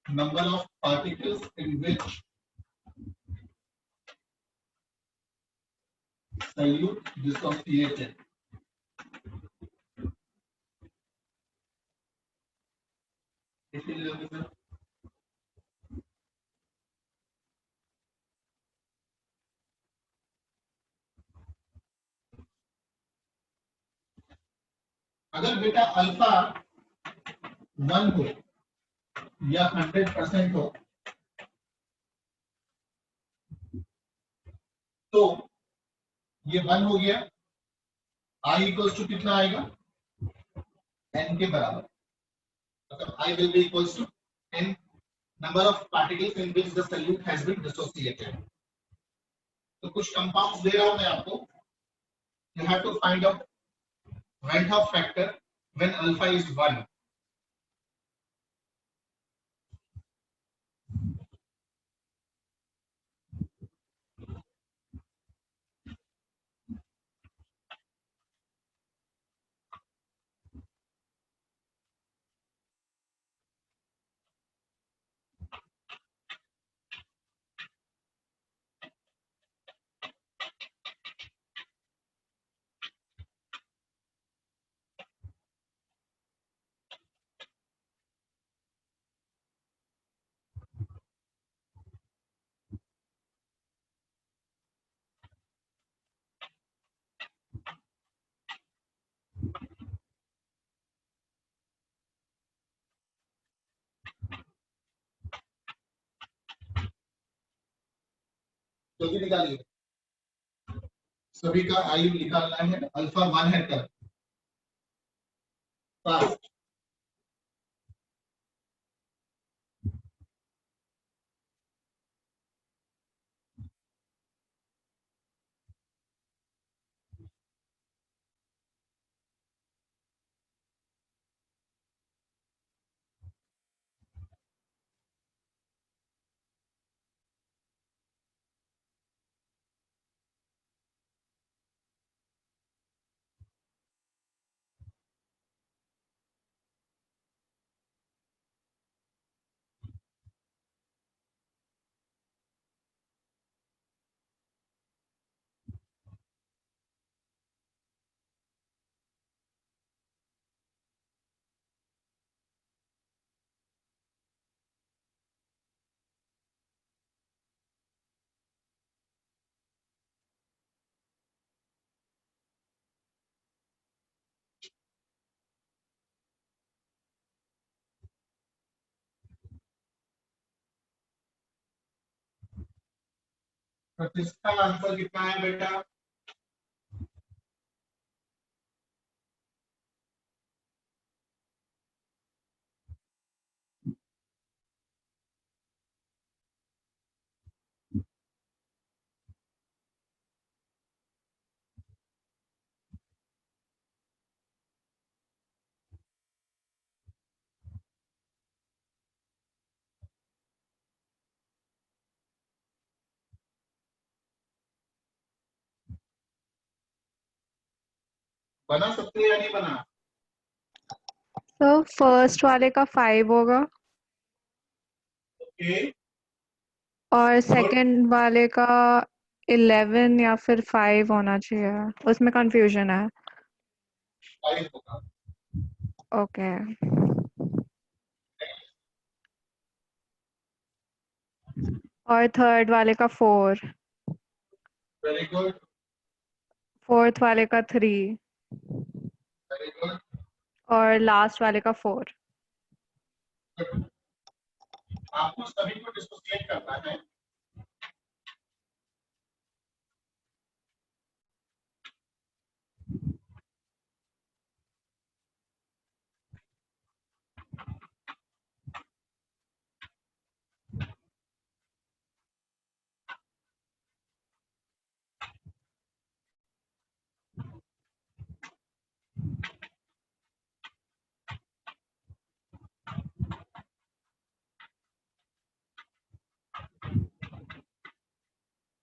Speaker 1: Number of particles in which solute dissociated. अगर बेटा alpha 1 हो या 100% हो तो ये 1 हो गया, I equals to कितना आएगा N के बराबर, मतलब I will be equals to N number of particles in which the solute has been dissociated. तो कुछ कंपाउंड्स दे रहा हूं मैं आपको, you have to find out Van Hoff factor when alpha is 1. जल्दी निकालिए, सभी का आयु निकालना है। अल्फा 1 है तक फास्ट। प्रतिष्ठा आंसर कितना है बेटा? बना सकते हैं या नहीं बना?
Speaker 4: तो फर्स्ट वाले का 5 होगा
Speaker 1: ओके,
Speaker 4: और सेकंड वाले का 11 या फिर 5 होना चाहिए, उसमें कंफ्यूजन है।
Speaker 1: 5 होगा।
Speaker 4: ओके, और थर्ड वाले का 4,
Speaker 1: वेरी गुड,
Speaker 4: फोर्थ वाले का 3
Speaker 1: वेरी गुड।
Speaker 4: और लास्ट वाले का 4।
Speaker 1: आपको सभी को डिसोसिएट करना है।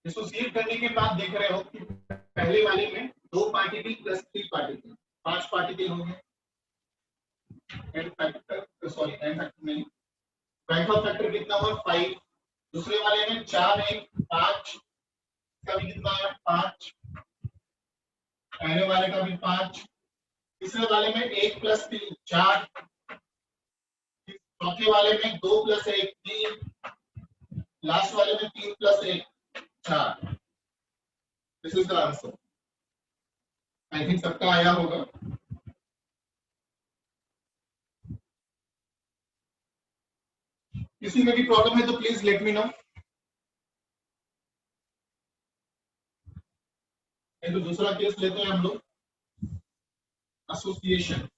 Speaker 1: डिसोसिएट करने के बाद देख रहे हो कि पहले वाले में 2 पार्टिकल प्लस 3 पार्टिकल, 5 पार्टिकल होंगे। And factor, sorry and factor नहीं, राइट ऑफ फैक्टर कितना हुआ? 5। दूसरे वाले में 4 1 5, का भी कितना है? 5। पहले वाले का भी 5। तीसरे वाले में 1 प्लस 3 4। चौथे वाले में 2 प्लस 1 3। लास्ट वाले में 3 plus 1 4। This is the answer. I think सबका आया होगा। किसी में भी प्रॉब्लम है तो प्लीज लेट मी नो। तो दूसरा केस लेते हैं हम लोग, association.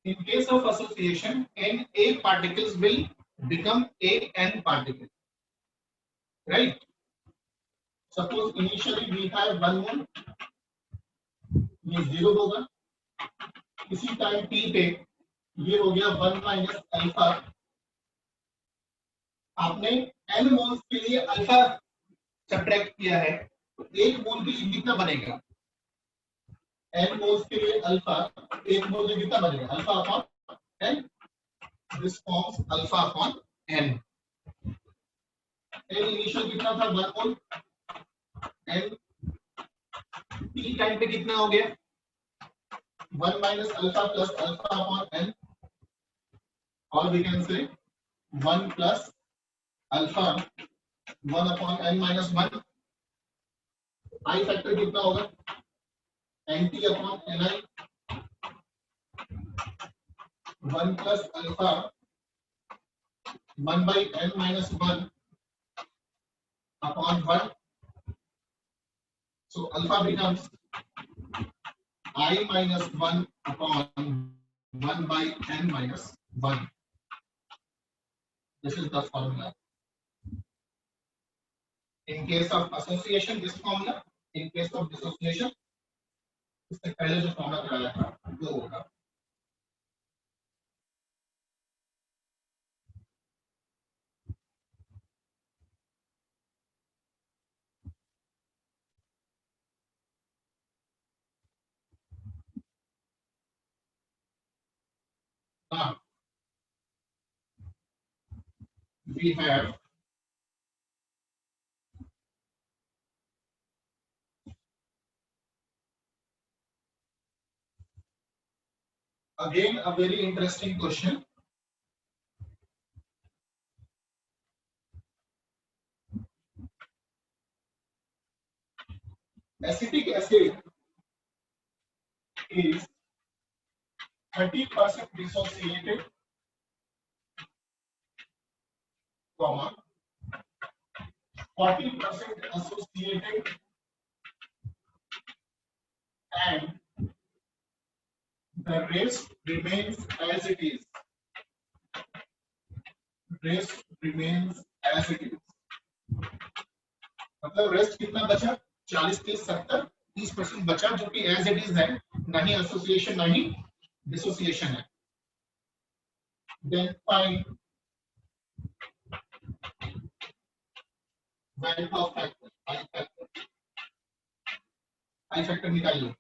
Speaker 1: In case of association, Na particles will become An particle, right? Suppose initially we have 1 mole, ये 0 होगा। इसी टाइम t पे ये हो गया 1 माइनस अल्फा। आपने n मोल्स के लिए अल्फा सब्ट्रैक्ट किया है, तो 1 मोल के लिए कितना बनेगा? n मोल्स के लिए अल्फा 1 मोल के कितना बनेगा? Alpha upon n। This forms alpha upon n। n initial कितना था? 1 मोल। n t टाइम पे कितना हो गया? 1 minus alpha plus alpha upon n, or we can say 1 plus alpha 1/n-1 I factor कितना होगा Nt/Ni 1 plus alpha 1/n-1 upon 1. So alpha becomes I minus 1 upon 1/n-1. This is the formula. In case of association, this formula. In case of dissociation, इससे पहले जो formula कराया था वो होगा. Now we have again a very interesting question. Acetic acid is 30% dissociated, comma 40% associated, and the rest remains as it is. Rest remains as it is. मतलब rest कितना बचा 40 30 70 30% बचा जो कि एज इट इज है, नहीं एसोसिएशन नहीं dissociation है. Then find value of factor. I factor निकालिए.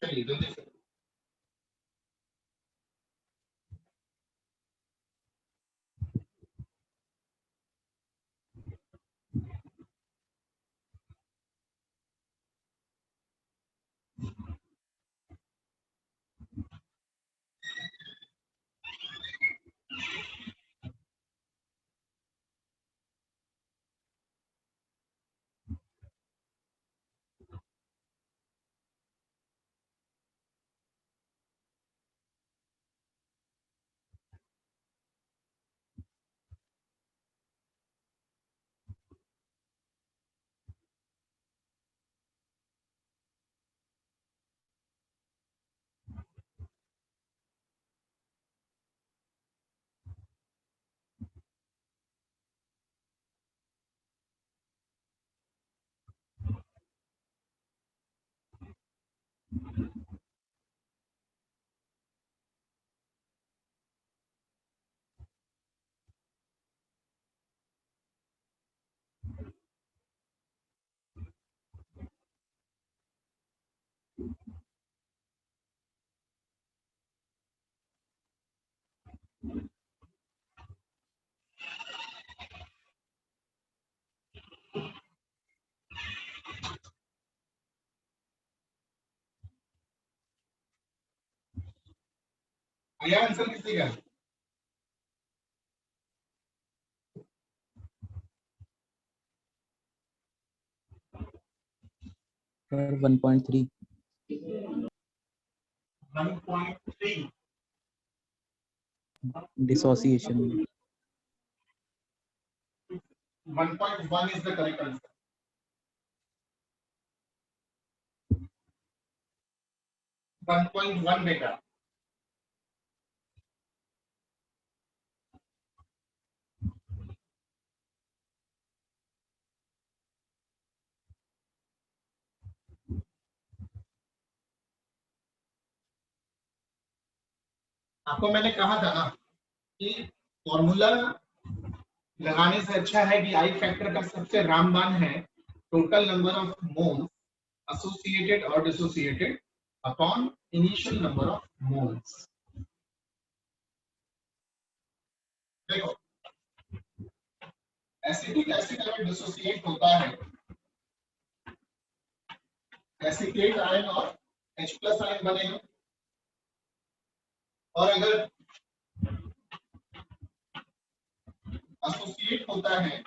Speaker 1: चलिए जल्दी से. आया आंसर किसी का?
Speaker 5: Sir 1.3
Speaker 1: 1.3
Speaker 5: dissociation.
Speaker 1: 1.1 is the correct answer. 1.1 बेटा. आपको मैंने कहा था ना कि फॉर्मूला लगाने से अच्छा है कि आई फैक्टर का सबसे रामबाण है total number of moles associated और dissociated upon initial number of moles. देखो एसिटिक एसिड अगर डिसोसिएट होता है एसिटेट आयन और H+ आयन बनेगा, और अगर एसोसिएट होता है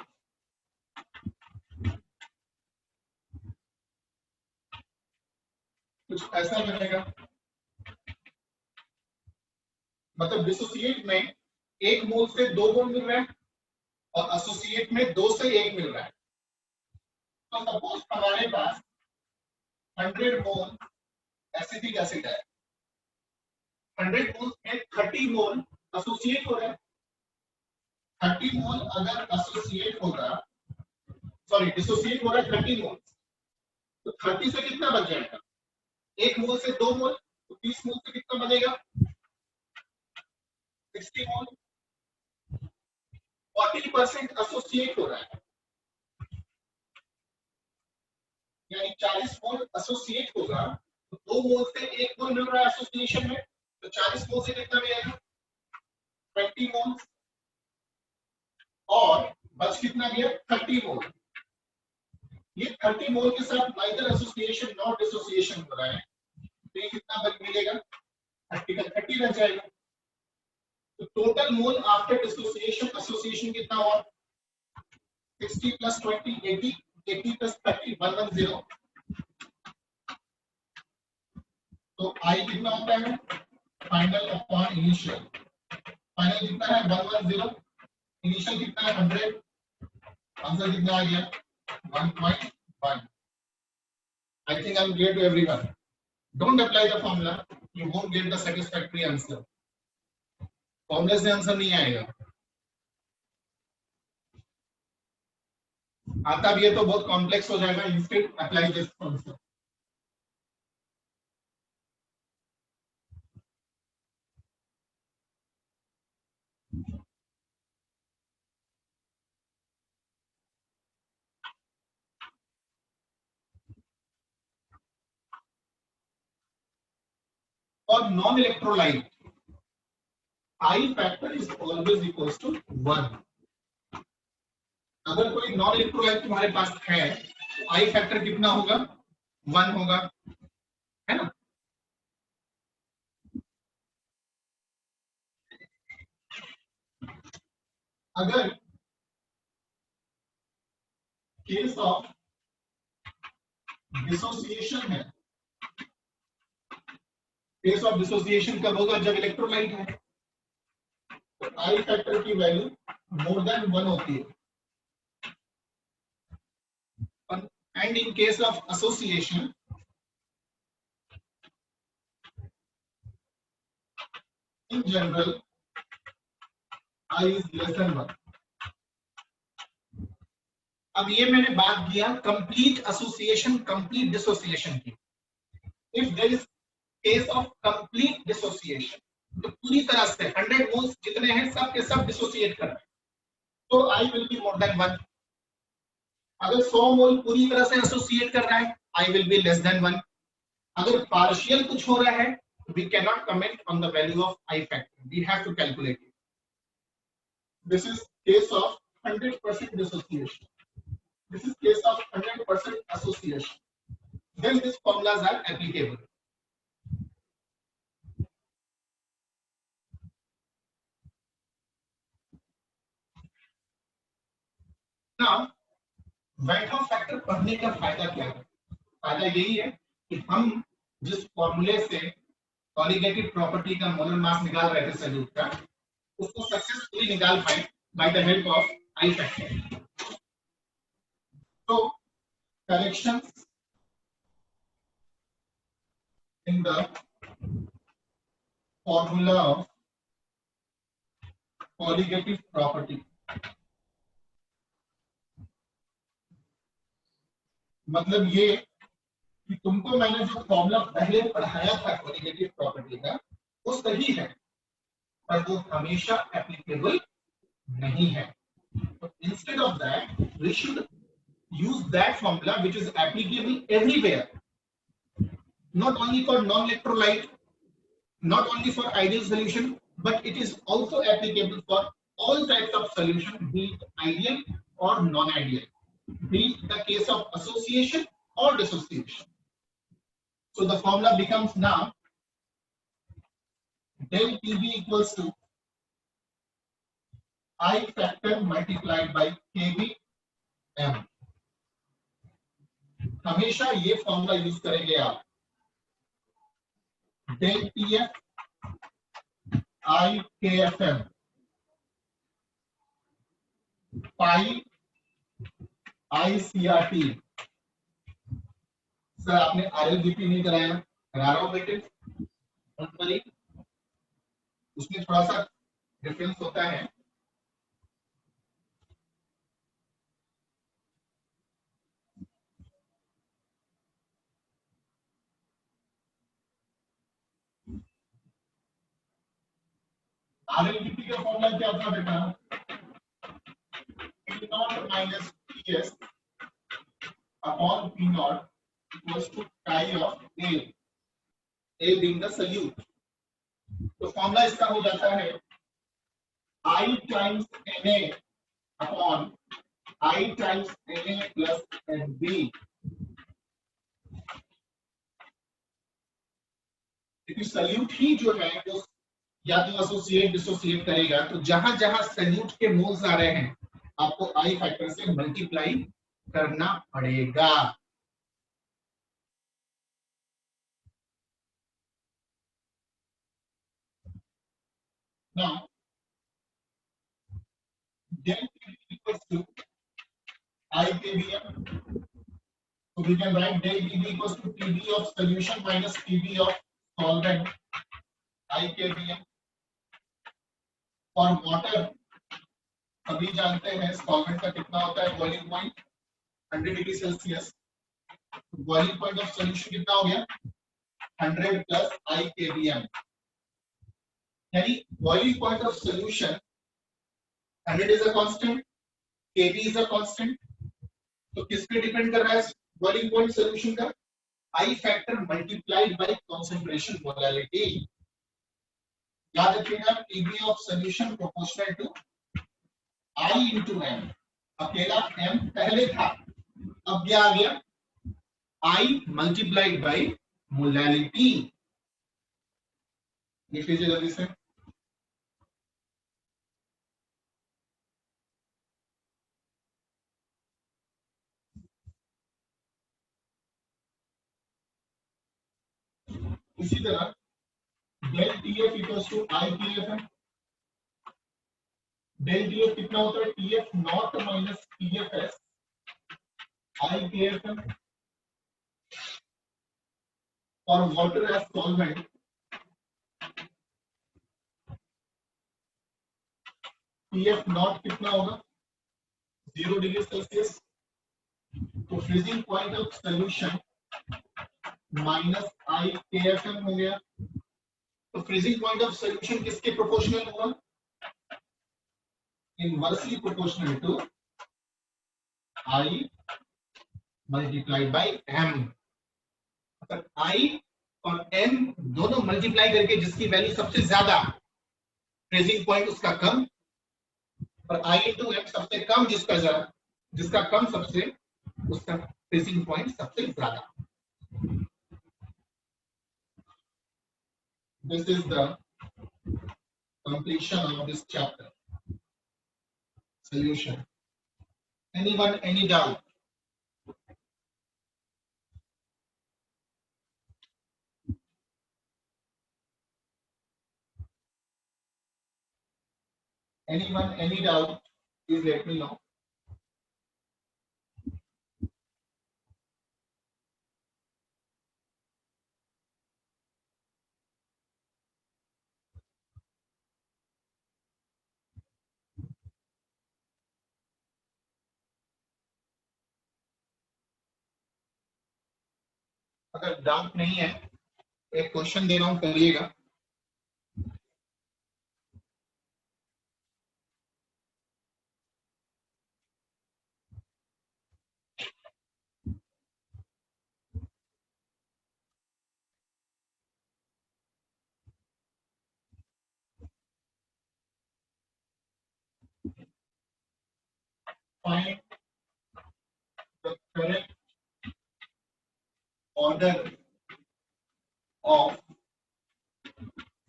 Speaker 1: कुछ ऐसा बनेगा, मतलब डिसोसिएट में 1 मोल से 2 मोल मिल रहा है और एसोसिएट में 2 से 1 मिल रहा है। तो सपोज हमारे पास 100 मोल एसिटिक एसिड है, 100 मोल में 30 मोल एसोसिएट हो रहा है। 30 मोल अगर एसोसिएट होगा, सॉरी डिसोसिएट हो रहा है 30 मोल, तो 30 से कितना बच जाएगा? 1 मोल से 2 मोल, तो 30 मोल से कितना बनेगा? 60 मोल। 40% एसोसिएट हो रहा है, यानी 40 मोल एसोसिएट होगा, तो 2 मोल से 1 मोल मिल रहा है एसोसिएशन में, तो 40 मोल से कितना मिलेगा? 20 मोल। और बच कितना गया? 30 मोल। ये 30 मोल के साथ नाइदर एसोसिएशन नॉट डिसोसिएशन हो रहा है, तो ये कितना बच मिलेगा? 30 का 30 बच जाएगा। तो total mole after dissociation association कितना हुआ? 60 प्लस 20 80, 80 प्लस 30 110। तो आई कितना होता है? Final upon initial. फाइनल कितना है? 110। इनिशियल कितना है? 100। आंसर कितना आ गया? 1.1. I think I'm clear to everyone. Don't apply the formula, you won't get the satisfactory answer. फॉर्मूले से आंसर नहीं आएगा। आता भी है तो बहुत कॉम्प्लेक्स हो जाएगा। Instead apply this concept. और non electrolyte i factor is always equals to 1। अगर कोई नॉन इलेक्ट्रोलाइट तुम्हारे पास है तो आई फैक्टर कितना होगा? 1 होगा, है ना? अगर केस ऑफ डिसोसिएशन है, केस ऑफ डिसोसिएशन कब होगा? जब इलेक्ट्रोलाइट है, तो आई फैक्टर की वैल्यू मोर देन 1 होती है। And in case of association in general I is less than 1। अब ये मैंने बात किया कंप्लीट एसोसिएशन कंप्लीट डिसोसिएशन की। If there is case of complete dissociation, तो पूरी तरह से 100 मोल्स जितने हैं सब के सब डिसोसिएट कर रहे हैं, तो I will be more than 1। अगर 100 मोल पूरी तरह से एसोसिएट कर रहा है, I will be less than 1। अगर पार्शियल कुछ हो रहा है, we cannot comment on the value of I factor. We have to calculate it. This is case of 100% dissociation. This is case of 100% association. Then these formulas are applicable. Now, Whitehouse factor पढ़ने का फायदा क्या है? फायदा यही है कि हम जिस फॉर्मूले से कॉलिगेटिव प्रॉपर्टी का मोलर मास निकाल रहे थे सॉल्यूट का, उसको सक्सेसफुली निकाल पाए by the help of i factor. तो corrections in the formula of colligative property, मतलब ये कि तुमको मैंने जो फॉर्मूला पहले पढ़ाया था कॉलिगेटिव प्रॉपर्टी का, वो सही है, पर वो हमेशा एप्लीकेबल नहीं है। तो instead of that we should use that formula which is applicable everywhere, not only for non-electrolyte, not only for ideal solution, but it is also applicable for all types of solution, be it ideal or non-ideal, be it the case of association or dissociation. So the formula becomes now del Pb equals to I factor multiplied by Kbm। हमेशा ये formula use करेंगे आप del TF IKFM pi ICRT। Sir आपने RLBP नहीं कराया, करा रहा हूं बेटे, उसमें थोड़ा सा डिफरेंस होता है। RLBP का फॉर्मूला क्या था बेटा? P naught minus PS upon P naught equals to chi of A being the solute। तो फॉर्मूला इसका हो जाता है I times Na upon I times Na plus NB। क्योंकि सल्यूट ही जो है वो या तो एसोसिएट डिसोसिएट करेगा, तो जहां जहां सल्यूट के मोल्स आ रहे हैं आपको आई फैक्टर से मल्टीप्लाई करना पड़ेगा। Now del Pb equals to IKBM, so we can write del Pb equals to Pb of solution minus Pb of solvent IKBM। और वाटर सभी जानते हैं सॉल्वेंट का कितना होता है boiling point 100 degree Celsius. Boiling point of solution कितना हो गया 100 प्लस IKBM, यानी boiling point of solution 100 is a constant, Kb is a constant. तो किस पे डिपेंड कर रहा है बॉइलिंग पॉइंट सॉल्यूशन का? I factor multiplied by concentration molality. याद रखिएगा Pb of solution proportional to I into M। अकेला M पहले था, अब क्या आ गया I मल्टीप्लाइड बाय मोलालिटी। लिख लीजिए जल्दी से। इसी तरह del TF equals to ITF है। del TF कितना होता है TF naught minus TFS IKF है। और water as solvent TF naught कितना होगा 0 डिग्री सेल्सियस। तो freezing point of solution minus IKFM हो गया। तो फ्रीजिंग पॉइंट ऑफ सॉल्यूशन किसके प्रोपोर्शनल होगा? Inversely proportional to I multiplied by M। अगर I और M दोनों मल्टीप्लाई करके जिसकी वैल्यू सबसे ज्यादा फ्रीजिंग पॉइंट उसका कम, और I इंटू M सबसे कम जिसका कम सबसे उसका फ्रीजिंग पॉइंट सबसे ज्यादा। This is the completion of this chapter. Solution. Anyone, any doubt? Anyone, any doubt? Please let me know. अगर डाउट नहीं है एक क्वेश्चन दे रहा हूं करिएगा। Find the correct order of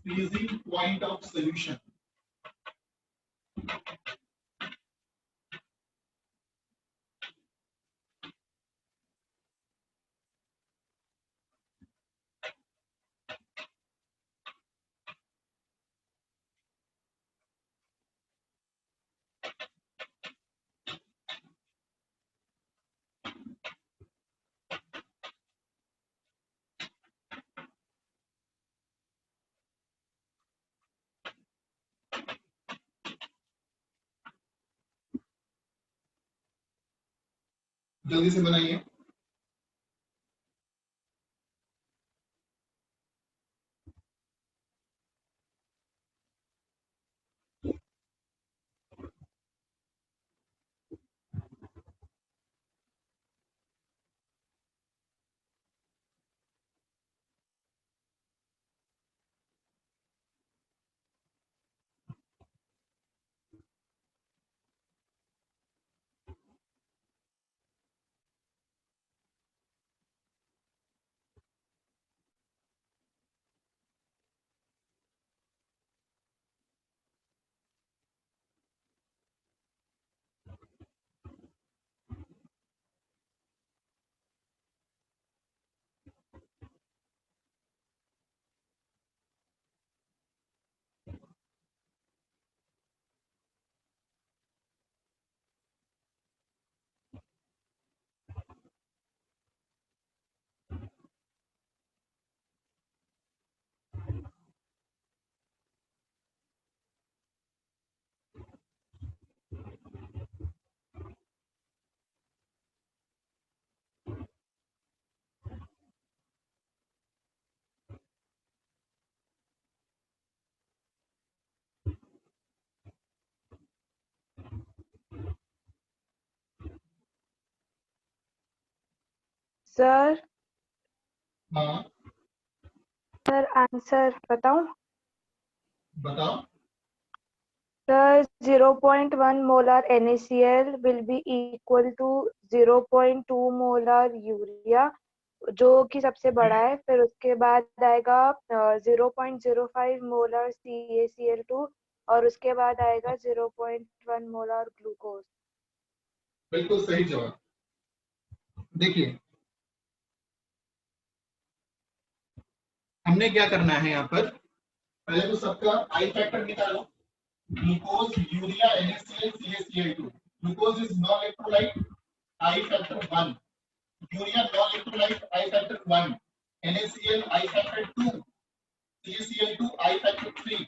Speaker 1: freezing point of solution. जल्दी से बनाइए।
Speaker 3: सर
Speaker 1: हाँ
Speaker 3: सर आंसर बताऊं?
Speaker 1: बताओ।
Speaker 3: Sir 0.1 molar NaCl will be equal to 0.2 molar urea, जो कि सबसे बड़ा है। फिर उसके बाद आएगा 0.05 मोलर CaCl2 और उसके बाद आएगा 0.1 मोलर ग्लूकोज।
Speaker 1: बिल्कुल सही जवाब। देखिए हमने क्या करना है यहाँ पर, पहले तो सबका आई फैक्टर निकालो। Glucose, urea, NaCl, CaCl2। Glucose is non electrolyte, i factor 1। Urea non electrolyte, i factor 1। NaCl I factor 2। CaCl2 I factor 3।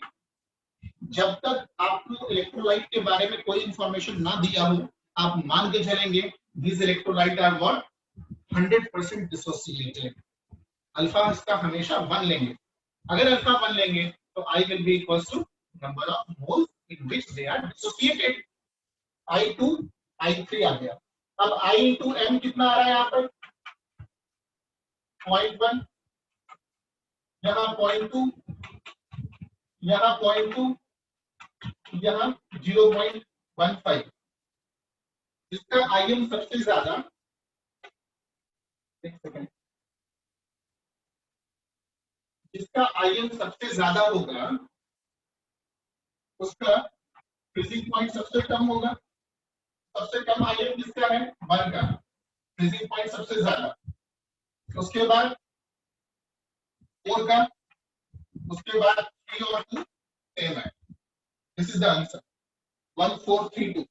Speaker 1: जब तक आपको इलेक्ट्रोलाइट के बारे में कोई इंफॉर्मेशन ना दिया हो, आप मान के चलेंगे these electrolyte are what 100% dissociated। Alpha इसका हमेशा 1 लेंगे। अगर अल्फा 1 लेंगे तो I will be equals to number of moles in which they are dissociated। I2 I3 आ गया। अब I into M कितना आ रहा है यहाँ पर 0.1, यहाँ 0.2, यहाँ 0.2, यहाँ 0.15। जिसका आयन सबसे ज्यादा, एक सेकंड, जिसका आयन सबसे ज्यादा होगा उसका फ्रीजिंग पॉइंट सबसे कम होगा। सबसे कम आयन किसका है 1 का, फ्रीजिंग पॉइंट सबसे ज्यादा। उसके बाद 4 का, उसके बाद 3 और 2 सेम है। This is the answer 1432।